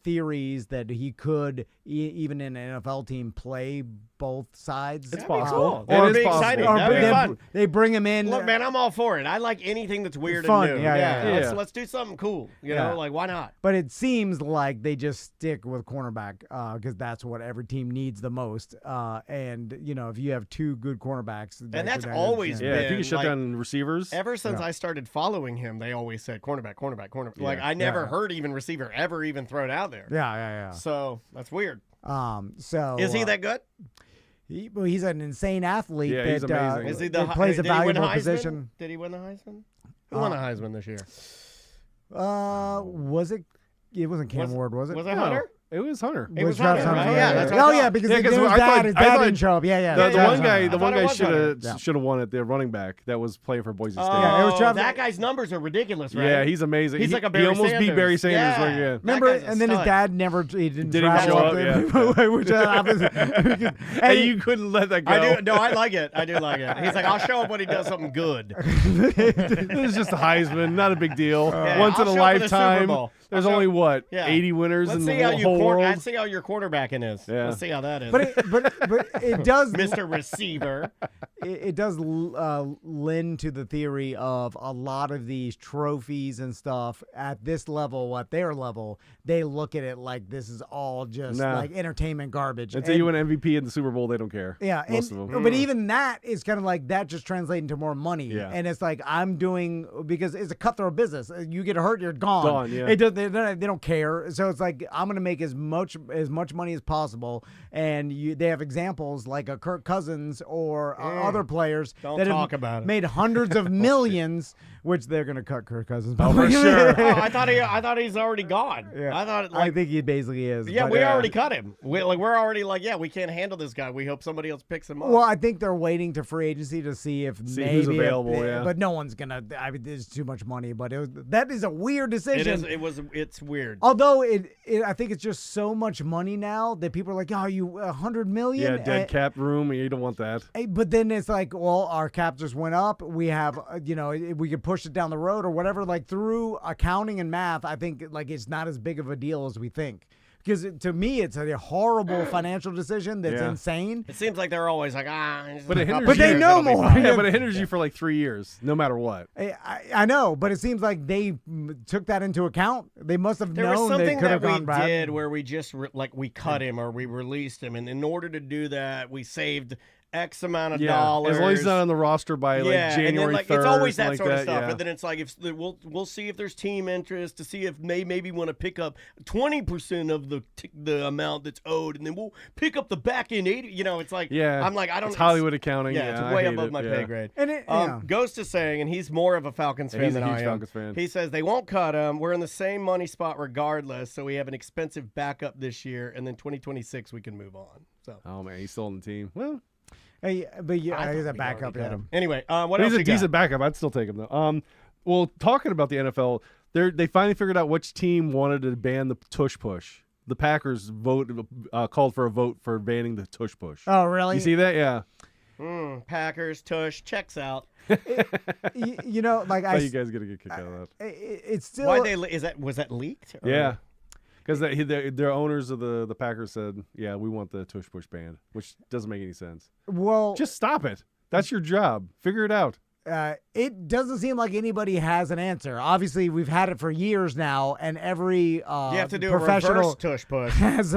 theories that he could even in an NFL team play both sides. It's possible. Cool. Or be exciting. That'd be fun. They bring him in. Look, man, I'm all for it. I like anything that's weird fun. and new. Yeah. Let's do something cool. You know, like why not? But it seems like they just stick with cornerback because that's what every team needs the most. And if you have 2 good cornerbacks, and that's always been. If you can shut down receivers. Ever since I started following him, they always said cornerback. Like I never heard even receiver ever even throw it out there. Yeah. So that's weird. So is he that good? He's an insane athlete. Yeah, he's amazing. Is he that plays a valuable position. Did he win the Heisman? Who won the Heisman this year? Was it? It wasn't Cam Ward, was it? Was it Hunter? It was Hunter. It was Hunter, right? Yeah, that's what I oh thought. yeah, because his I dad thought- didn't show up. Yeah. The one guy Hunter. should have won it. The running back that was playing for Boise State. Yeah, it was Travis. That guy's numbers are ridiculous, right? Yeah, he's amazing. He's like a Barry He almost Sanders. beat Barry Sanders. Yeah. Like, yeah. Remember, guy's a and then his stud. dad didn't Didn't travel show up up, there, which and Hey, you couldn't let that go. I do. No, I like it. I do like it. He's like, I'll show up when he does something good. This is just a Heisman, not a big deal. Once I'll in a show up for the Super lifetime. Bowl. There's only 80 winners Let's in see the how whole world. Let's see how your quarterbacking is. Yeah. Let's see how that is. but it does, Mr. Receiver. it does lend to the theory of a lot of these trophies and stuff at this level, at their level, they look at it like this is all just like entertainment garbage. Until you win MVP in the Super Bowl, they don't care. Yeah, most of them. But even that is kind of like that just translating to more money. Yeah. And it's like I'm doing because it's a cutthroat business. You get hurt, you're gone. Yeah. It does, they don't care. So it's like I'm gonna make as much money as possible. And they have examples like a Kirk Cousins or other players that have made hundreds of millions, which they're gonna cut Kirk Cousins. For sure. I thought he's already gone. Yeah. I think he basically is. Yeah, but, we already cut him. We're already like, we can't handle this guy. We hope somebody else picks him up. Well, I think they're waiting to free agency to see if maybe who's available. But no one's gonna. I mean, there's too much money. But that is a weird decision. It's weird. Although I think it's just so much money now that people are like, "Oh, you $100 million?" Yeah, dead cap room. You don't want that. But then it's like, well, our cap just went up. We have, we could push it down the road or whatever. Like through accounting and math, I think like it's not as big of a deal as we think. because to me it's a horrible financial decision that's insane. It seems like they're always like, But it hinders But they you. know more. Yeah, but it hinders you for like 3 years, no matter what. I know, but it seems like they took that into account. They must have there was known they something could that have we gone bad. did where we just we cut him or we released him, and in order to do that, we saved X amount of dollars. As long as he's not on the roster by like January and then, 3rd. it's always that like sort of that, stuff. yeah. And then it's like we'll see if there's team interest to see if they maybe want to pick up 20% of the amount that's owed, and then we'll pick up the back end 80. You know, it's like I'm like I don't. It's Hollywood accounting. Yeah, it's way above my pay grade. And it, Ghost is saying, and he's more of a Falcons fan he's than a huge I am. Falcons fan. He says they won't cut him. We're in the same money spot regardless, so we have an expensive backup this year, and then 2026 we can move on. So. Oh man, he's still on the team. Well. Hey, but yeah, he's a we backup. already cut Yeah. him. Anyway, what He's else you got? He's a backup. I'd still take him though. Well, talking about the NFL, they finally figured out which team wanted to ban the tush push. The Packers called for a vote for banning the tush push. Oh, really? You see that? Yeah. Packers, tush, checks out. You know, like I thought you guys gonna get kicked out of that. It's still. Why was that leaked? Or? Yeah. Because their owners of the Packers said, yeah, we want the tush push banned, which doesn't make any sense. Well, just stop it. That's your job. Figure it out. It doesn't seem like anybody has an answer. Obviously, we've had it for years now, and every you have to do professional a reverse tush push. has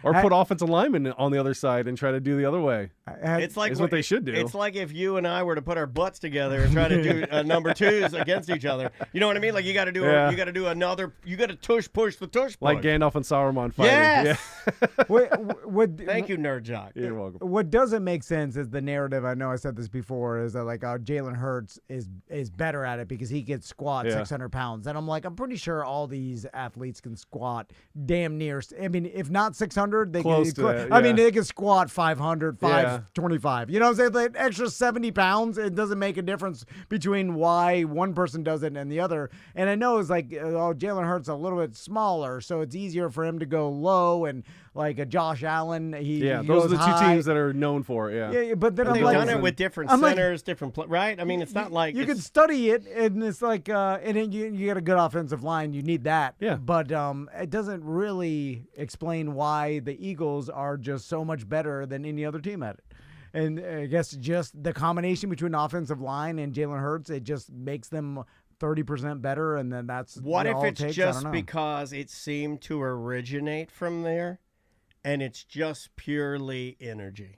or put offensive linemen on the other side and try to do the other way. It's like what they should do. It's like if you and I were to put our butts together and try to do number twos against each other. You know what I mean? Like you got to do another. You got to tush push the tush push. Like Gandalf and Saruman fighting. Yes. Yeah. Thank you, Nerd Jock. You're welcome. What doesn't make sense is the narrative. I know I said this before. Is that like Jalen Hurts is better at it because he can squat 600 pounds, and I'm like, I'm pretty sure all these athletes can squat damn near. I mean, if not 600, they Close can. to that, I mean, they can squat 500, 525. You know what I'm saying? That extra 70 pounds, it doesn't make a difference between why one person does it and the other. And I know it's like, Jalen Hurts a little bit smaller, so it's easier for him to go low, and like a Josh Allen, he those goes are the two high. teams that are known for it. Yeah, but then They've I'm like, done it with different centers, different right? I mean, it's not like you can study it, and it's like, and then you get a good offensive line. You need that. Yeah. But it doesn't really explain why the Eagles are just so much better than any other team at it. And I guess just the combination between offensive line and Jalen Hurts, it just makes them 30% better, and then that's what if all it it's takes? just because it seemed to originate from there, and it's just purely energy.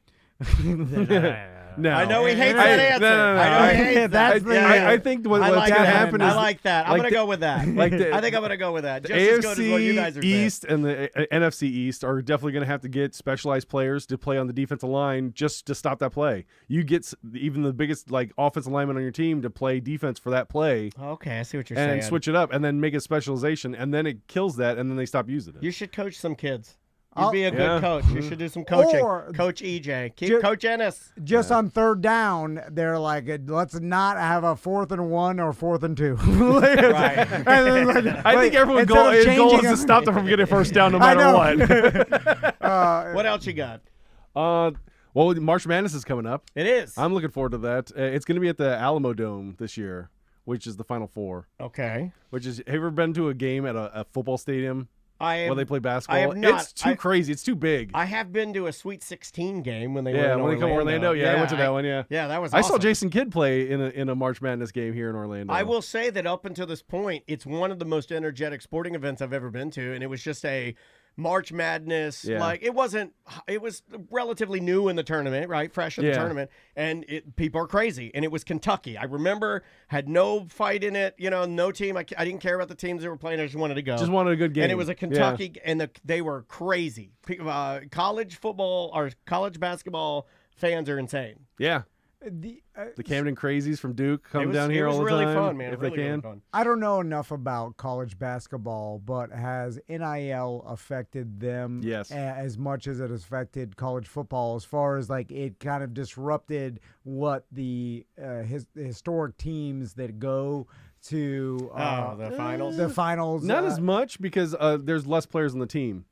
No, I know he hates that answer. No. I know he hates that. I think what's like going to that. happen is I like that. I'm going to go with that. I think I'm going to go with that. Just the as good as what you guys are AFC saying. East and the NFC East are definitely going to have to get specialized players to play on the defensive line just to stop that play. You get even the biggest offensive lineman on your team to play defense for that play. Okay, I see what you're saying. And switch it up, and then make a specialization, and then it kills that, and then they stop using it. You should coach some kids. You'd be a good coach. You should do some coaching. Coach EJ. Keep Coach Ennis. Just on third down, they're like, let's not have a 4th and 1 or 4th and 2. Right. I think everyone's goal is to stop them from getting first down no matter what. What else you got? Well, March Madness is coming up. It is. I'm looking forward to that. It's going to be at the Alamo Dome this year, which is the Final Four. Okay. Have you ever been to a game at a football stadium? Where they play basketball? I have not. It's too crazy. It's too big. I have been to a Sweet 16 game when they were in when they come to Orlando. Yeah, I went to that one. Yeah, that was. I awesome. saw Jason Kidd play in a March Madness game here in Orlando. I will say that up until this point, it's one of the most energetic sporting events I've ever been to, and it was just a March Madness. Yeah. Like it was relatively new in the tournament, right? Fresh in the tournament, and people are crazy. And it was Kentucky. I remember had no fight in it. No team. I didn't care about the teams that were playing. I just wanted to go. Just wanted a good game. And it was a Kentucky, and they were crazy. College football or college basketball fans are insane. Yeah. The Camden Crazies from Duke come down here all the time. It was really fun, man. If really, they can. really fun. I don't know enough about college basketball, but has NIL affected them as much as it has affected college football, as far as like it kind of disrupted what the historic teams that go to the finals? The finals. Not as much because there's less players on the team.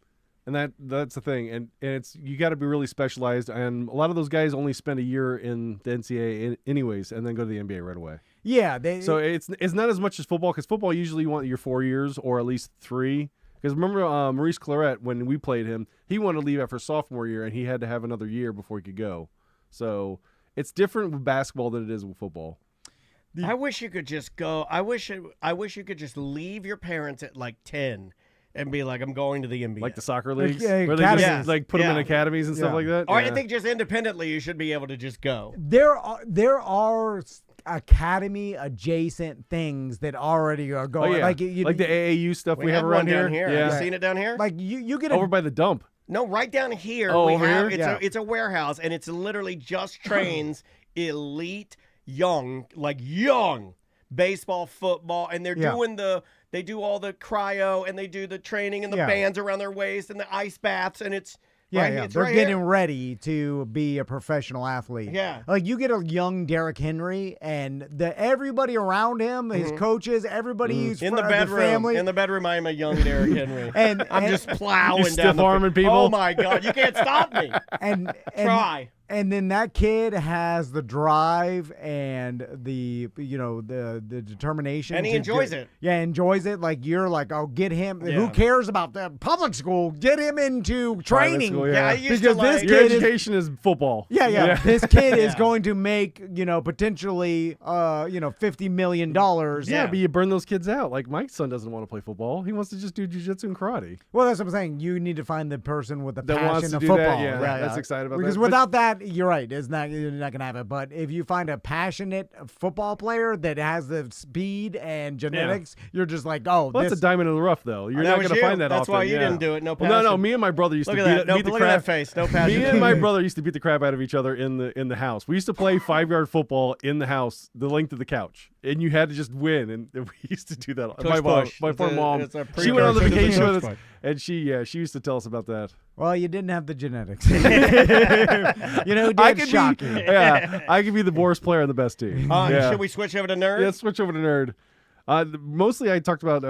And that's the thing, and it's you got to be really specialized, and a lot of those guys only spend a year in the NCAA anyways, and then go to the NBA right away. Yeah, so it's not as much as football, because football usually you want your 4 years or at least 3, Because remember Maurice Claret, when we played him, he wanted to leave after sophomore year, and he had to have another year before he could go. So it's different with basketball than it is with football. I wish you could just go. I wish you could just leave your parents at like 10 and be like, I'm going to the NBA. Like the soccer leagues? Yeah, where they just academies. like put them in academies and stuff like that? Or I think just independently you should be able to just go. There are academy adjacent things that already are going. Oh, yeah. Like the AAU stuff we have around down here. Yeah. Have you seen it down here? Like you get over by the dump. No, right down here. Oh, we over have, here? It's a warehouse, and it's literally just trains elite young baseball, football, and they're doing they do all the cryo, and they do the training and the bands around their waist and the ice baths, and it's it's they're right getting here. ready to be a professional athlete. Yeah. Like you get a young Derrick Henry, and everybody around him, his coaches, everybody who's In the the bedroom, family. in the bedroom, I'm a young Derrick Henry. And I'm just plowing You down stiff-arming people? Oh my God, you can't stop me. and Try. And then that kid has the drive and the the determination, And he to enjoys it. Yeah, enjoys it. Like you're like, oh, get him. Yeah. Who cares about the public school? Get him into Private training. school, Yeah, I yeah. used Because to this like. Your kid is- education is football. Yeah. This kid is Yeah. going to make potentially $50 million. Yeah, but you burn those kids out. Like my son doesn't want to play football. He wants to just do jiu-jitsu and karate. Well, that's what I'm saying. You need to find the person with the That passion wants to of do football. that, yeah, that's excited about because that. without that, you're right. You're not gonna have it. But if you find a passionate football player that has the speed and genetics, you're just like, oh, Well, that's this. a diamond in the rough, though. You're That not was going to you. find that That's often. why you yeah. didn't do it. No Well, no, passion. me and my brother used Look to at beat, that. No, beat the look at crap. that face. No Me passion. and my brother used to beat the crap out of each other in the house. We used to play 5-yard football in the house, the length of the couch, and you had to just win. And we used to do that. Tush My push. poor mom, It's a she went on the precursor to the vacation tush with us, push. and she used to tell us about that. Well, you didn't have the genetics. Who did? I could Shocking. be, I could be the worst player on the best team. Should we switch over to nerd? Yeah, let's switch over to nerd. Mostly I talked about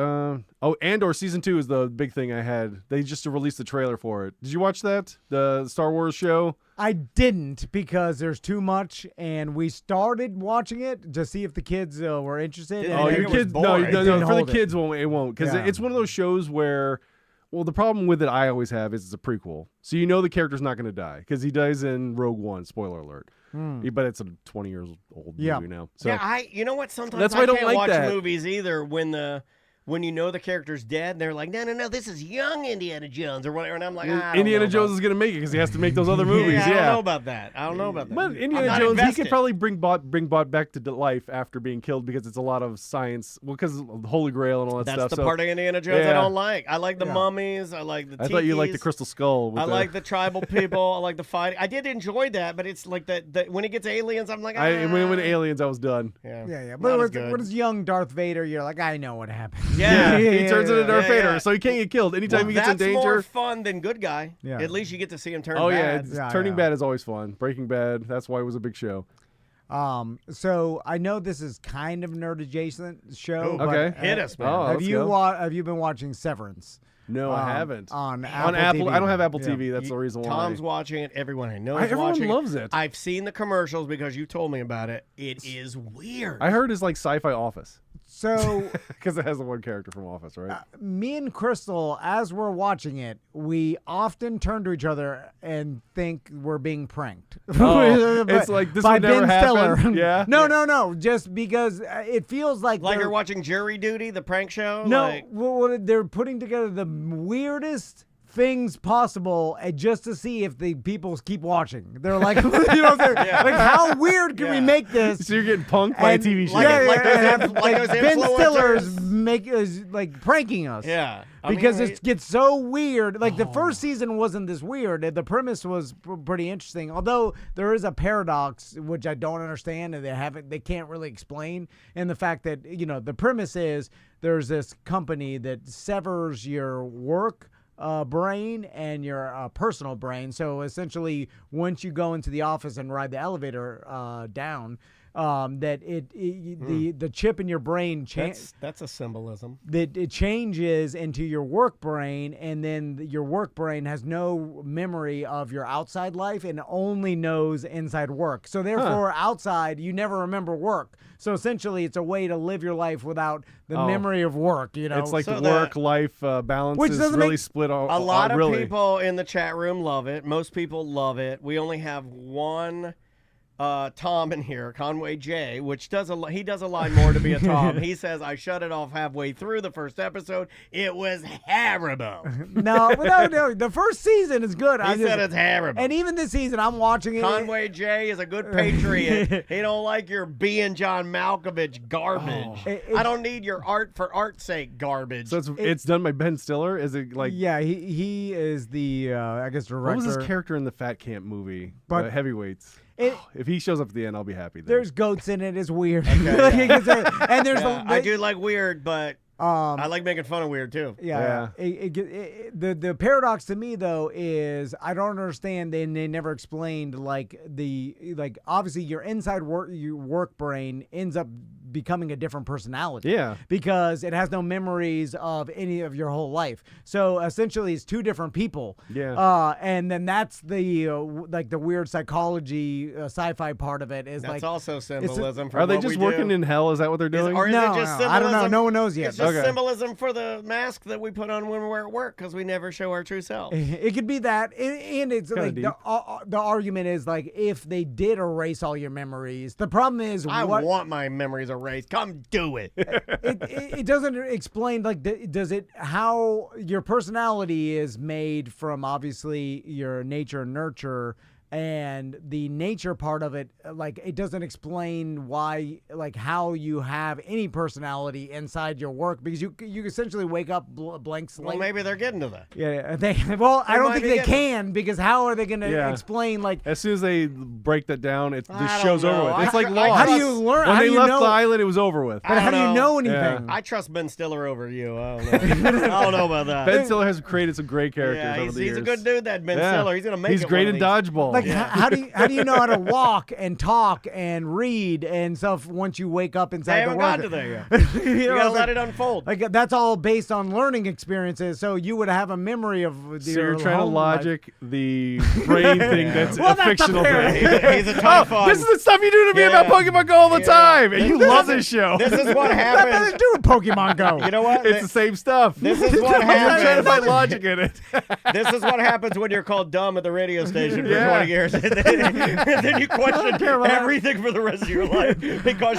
Andor season 2 is the big thing I had. They just released the trailer for it. Did you watch that? The Star Wars show? I didn't because there's too much, and we started watching it to see if the kids were interested. Oh, and Oh, think your it was kids? No, boring. no, It no. didn't For the hold it. kids, it won't because Yeah. it's one of those shows where. Well, the problem with it I always have is it's a prequel, so you know the character's not going to die because he dies in Rogue One. Spoiler alert. But it's a 20 years old Yeah. movie now. So Yeah, you know what? Sometimes That's why I don't can't like watch that. movies either when you know the character's dead and they're like, no, this is young Indiana Jones or whatever, and I'm like, I don't Indiana know Jones about- is going to make it because he has to make those other movies. Yeah, I don't know about that. But I'm Indiana not Jones, he invested. could probably bring Bot back to life after being killed because it's a lot of science. Well, because of the Holy Grail and all that That's stuff. the so part of Indiana Jones I yeah. don't like. I like the mummies. I like the I thought you liked the tikis. Crystal Skull. With I like the tribal people. I like the fight. I did enjoy that, but it's like that when it gets aliens, I'm like, when aliens, I was done. Yeah, Yeah. not But as when good. it's young Darth Vader, you're like, I know what happened. Yeah. He turns into Darth Yeah, Vader, yeah. so he can't get killed. Anytime he gets in that's more danger. fun than good guy. Yeah. At least you get to see him turn Oh yeah, bad. Turning yeah. Bad is always fun. Breaking Bad, that's why it was a big show. So I know this is kind of nerd adjacent show. Oh, but, okay. Hit us, man. Oh, Have let's you go. have you been watching Severance? No, I haven't. On On Apple Apple, TV. I don't have Apple Yeah. TV. That's the reason why. Tom's watching it. Everyone I know is Everyone watching loves it. it. I've seen the commercials because you told me about it. It is weird. I heard it's like sci-fi Office So because it has the one character from Office, right? me and Crystal, as we're watching it, we often turn to each other and think we're being pranked. Oh, it's like this by would never Ben happen? Stiller. Yeah? No. Just because it feels like like they're- you're watching Jury Duty, the prank show. No, Like, well, they're putting together the weirdest things possible just to see if the people keep watching. They're like, like how weird can we Yeah. make this? So you're getting punked by a And- TV show. Like those and inf- like those Ben Stiller's influencers. is like pranking us. yeah, I Because mean, it gets so weird. Like the first season wasn't this weird. The premise was pretty interesting. Although there is a paradox which I don't understand and they can't really explain. And the fact that the premise is there's this company that severs your work brain and your personal brain. So essentially, once you go into the office and ride the elevator down, that the chip in your brain that's a symbolism. That it changes into your work brain, and then your work brain has no memory of your outside life and only knows inside work. So therefore, outside you never remember work. So essentially, it's a way to live your life without the memory of work. You know, it's like the work-life balance which is doesn't really make split. A lot of people in the chat room love it. Most people love it. We only have one Tom in here, Conway J, which he does a line more to be a Tom. He says, I shut it off halfway through the first episode. It was horrible. No. The first season is good. He said it's horrible. And even this season, I'm watching it. Conway J is a good patriot. He don't like your being John Malkovich garbage. I don't need your art for art's sake garbage. So it's done by Ben Stiller? Is it like... Yeah, he is the, I guess, director. What was his character in the Fat Camp movie? But Heavyweights. If he shows up at the end, I'll be happy. Then. There's goats in it. It's weird. Okay, and there's I do like weird, but I like making fun of weird too. Yeah. The paradox to me though is I don't understand. They never explained obviously your inside work brain ends up becoming a different personality. Yeah. Because it has no memories of any of your whole life. So essentially, it's two different people. Yeah. And then that's the the weird psychology, sci-fi part of it is that's also symbolism. Are they just working in hell? Is that what they're doing? Or is it just symbolism? I don't know. No one knows yet. It's just symbolism for the mask that we put on when we're at work because we never show our true self. It could be that, and it's like the argument is like if they did erase all your memories, the problem is I want my memories erased. Come do it. It doesn't explain how your personality is made from obviously your nature and nurture. And the nature part of it, it doesn't explain why, how you have any personality inside your work because you essentially wake up blank slate. Well, maybe they're getting to that. Yeah, I don't think they can because how are they going to explain as soon as they break that down, the show's over with. It's like Lost. How do you learn? When they left the island, it was over with. But how do you know anything? Yeah. I trust Ben Stiller over you. I don't know. I don't know about that. Ben Stiller has created some great characters over the years. He's a good dude. That Ben Stiller. He's gonna make. He's great in dodgeball. How do you know how to walk and talk and read and stuff once you wake up inside the work? They haven't gotten to that yet. You gotta let it unfold. That's all based on learning experiences. So you would have a memory of. So you're trying to logic the brain thing that's a fictional thing. He's a ton of fun. This is the stuff you do to me about Pokemon Go all the time, and you love this show. This is what happens. Nothing to do with Pokemon Go. You know what? It's the same stuff. This is what happens. I'm trying to find logic in it. This is what happens when you're called dumb at the radio station for 20 years. Then you question everything for the rest of your life because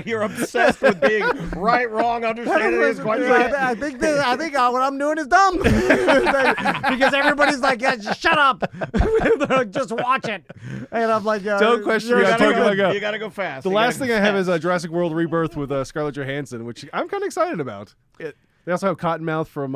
you're obsessed with being right, wrong, understanding his question. I think what I'm doing is dumb because everybody's like, yeah, just shut up, just watch it, and I'm like, don't question me. You gotta go fast. The last thing I have is Jurassic World Rebirth with Scarlett Johansson, which I'm kind of excited about. They also have Cottonmouth from.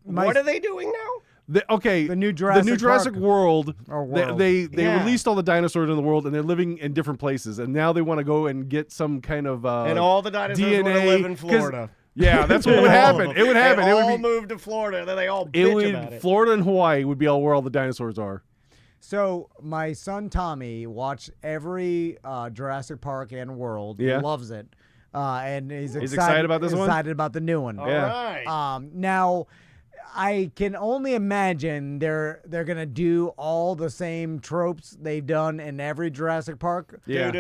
What are they doing now? The new Jurassic World. They released all the dinosaurs in the world, and they're living in different places. And now they want to go and get some kind of and all the dinosaurs DNA, want to live in Florida. Yeah, that's what would happen. It would happen. They it all would move to Florida, and then they all bitch about it. Florida and Hawaii would be where all the dinosaurs are. So my son Tommy watched every Jurassic Park and World. Yeah. Loves it. And he's excited about this one? Excited about the new one. All right. Now, I can only imagine they're gonna do all the same tropes they've done in every Jurassic Park. Yeah.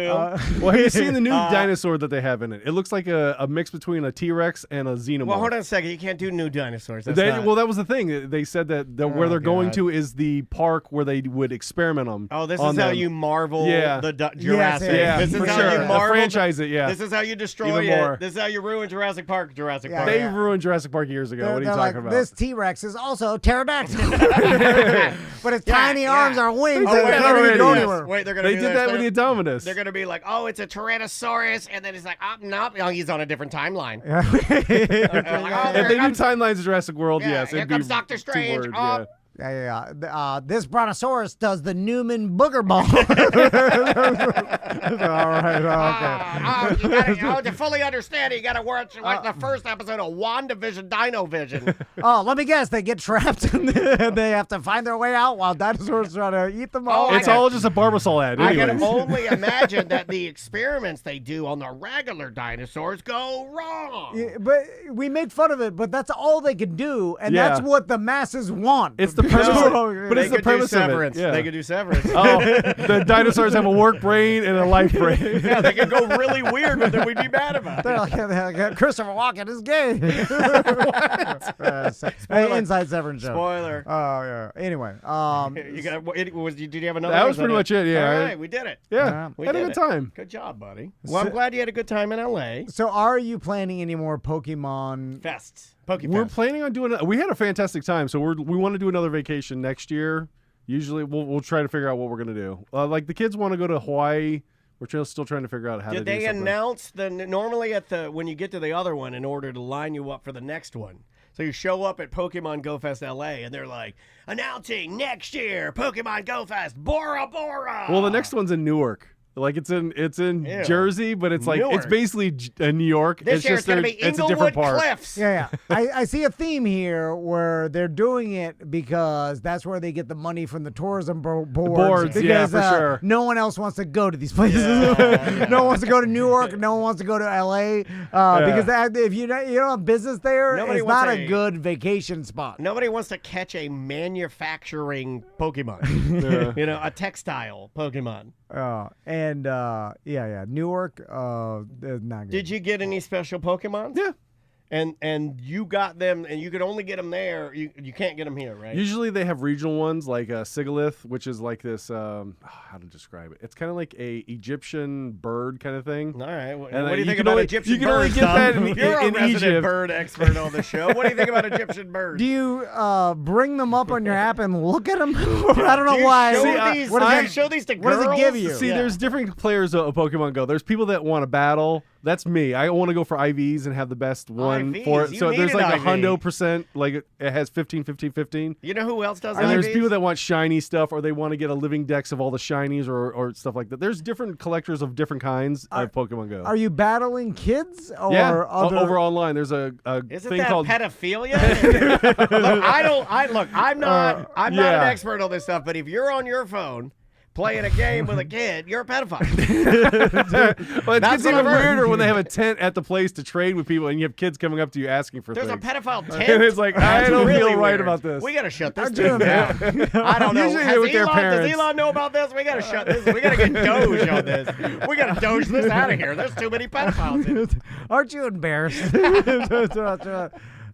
Well, have you seen the new dinosaur that they have in it? It looks like a mix between a T-Rex and a xenomorph. Well, hold on a second. You can't do new dinosaurs. Well, that was the thing. They said that where they're going to is the park where they would experiment them. Oh, this is how you marvel the Jurassic. Yeah, this is for how sure. you marvel franchise it. Yeah. This is how you destroy it. This is how you ruin Jurassic Park. They ruined Jurassic Park years ago. What are you talking about? This T-Rex is also pterodactyl, but his tiny arms are wings. Wait, they're gonna do that with the Indominus. They're gonna be like, oh, it's a Tyrannosaurus, and then it's like, oh, no, he's on a different timeline. If they do timelines of Jurassic World, yes, here it'd comes be Doctor Strange. Words, This brontosaurus does the Newman booger ball. All right. Okay. To fully understand it, you got to watch the first episode of WandaVision Dino Vision. Let me guess. They get trapped and they have to find their way out while dinosaurs try to eat them all. It's all just a Barbasol ad. I can anyways. only imagine that the experiments they do on the regular dinosaurs go wrong. Yeah, but we made fun of it, but that's all they can do, and Yeah. that's what the masses want. It's the premise, but it's the premise of it. Yeah. They could do Severance. Oh, the dinosaurs have a work brain and a life brain. Yeah, they could go really weird with it. We'd be mad about They're it. like, Christopher Walken is gay. Inside Severance show. Spoiler. Oh yeah. Anyway, Did you have another? That was pretty much it. Yeah. All right, we did it. Yeah. We Had a did good time. Good job, buddy. Well, I'm glad you had a good time in L.A. so are you planning any more Pokemon? Fest. Pokefest. We're planning on doing. We had a fantastic time, so we want to do another vacation next year. Usually, we'll try to figure out what we're gonna do. Like the kids want to go to Hawaii. We're still trying to figure out how to do Did they something. announce normally when you get to the other one in order to line you up for the next one? So you show up at Pokemon Go Fest LA and they're like, announcing next year, Pokemon Go Fest, Bora Bora. Well, the next one's in Newark. Like it's in Ew. Jersey, but it's like Newark. it's basically New York. This it's year just it's going to be it's a different Inglewood part. Cliffs. Yeah. I see a theme here where they're doing it because that's where they get the money from the tourism boards. Boards, yeah, because, for sure. No one else wants to go to these places. No one wants to go to Newark. No one wants to go to LA because if you don't have business there, Nobody it's wants not a good vacation spot. Nobody wants to catch a manufacturing Pokemon. Yeah. A textile Pokemon. Newark, not good. Did you get any special Pokemon? Yeah. And you got them, and you could only get them there. You can't get them here, right? Usually they have regional ones like Sigalith, which is like this. How to describe it? It's kind of like a Egyptian bird kind of thing. All right. What And, do you you think can about only- Egyptian you can birds? only get that Tom? in- You're a in resident Egypt. bird expert on the show. What do you think about Egyptian birds? Do you bring them up on your app and look at them? I don't know Do you why. show these to what does it girls? give you? See, there's different players of Pokemon Go. There's people that want to battle. That's me. I want to go for IVs and have the best one IVs? for it. You So need there's an like IV. 100%, like it has 15, 15, 15. You know who else does And there's IVs? people that want shiny stuff, or they want to get a living dex of all the shinies or stuff like that. There's different collectors of different kinds of Pokemon Go. Are you battling kids or yeah, other? over online. There's a Isn't thing that called pedophilia? I'm not an expert on this stuff, but if you're on your phone playing a game with a kid, you're a pedophile. Well, it That's gets what even I've heard. weirder when they have a tent at the place to trade with people, and you have kids coming up to you asking for There's a things. pedophile tent. And it's like, I That's don't really feel right weird. about this. We got to shut this Aren't thing you down. I don't know. Usually they're with their Does parents. Elon know about this? We got to shut this. We got to get Doge on this. We got to Doge this out of here. There's too many pedophiles in it. Aren't you embarrassed?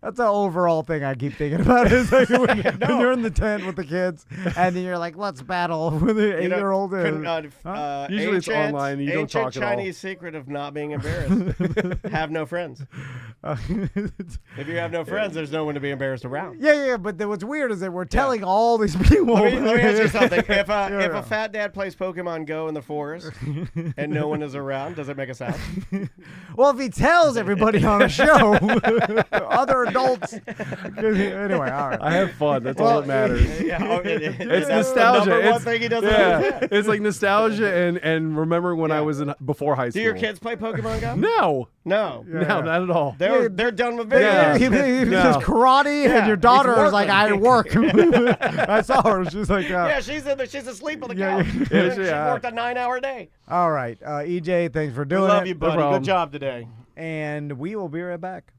That's an overall thing I keep thinking about. Is like when you're in the tent with the kids, and then you're like, "Let's battle with the 8-year-old." Usually it's online and you don't talk at all. Chinese secret of not being embarrassed. Have no friends. If you have no friends, there's no one to be embarrassed around. Yeah. But then what's weird is that we're telling all these people. Let me ask you something. If a fat dad plays Pokemon Go in the forest and no one is around, does it make a sound? Well, if he tells everybody on a show, other adults. Anyway, all right. I have fun. That's all that matters. It's That's nostalgia. The number one It's, thing he does. yeah, it's like nostalgia and remembering when I was before high school. Do your kids play Pokemon Go? No, No. no, not at all. They're done with video. Yeah. He does karate, Yeah, and your daughter he's is like, "I work." I saw her. She's like, Yeah, she's asleep on the Yeah, couch. yeah. She worked a 9-hour day. All right, EJ, thanks for doing Love it. you, buddy. problem. Good job today. And we will be right back.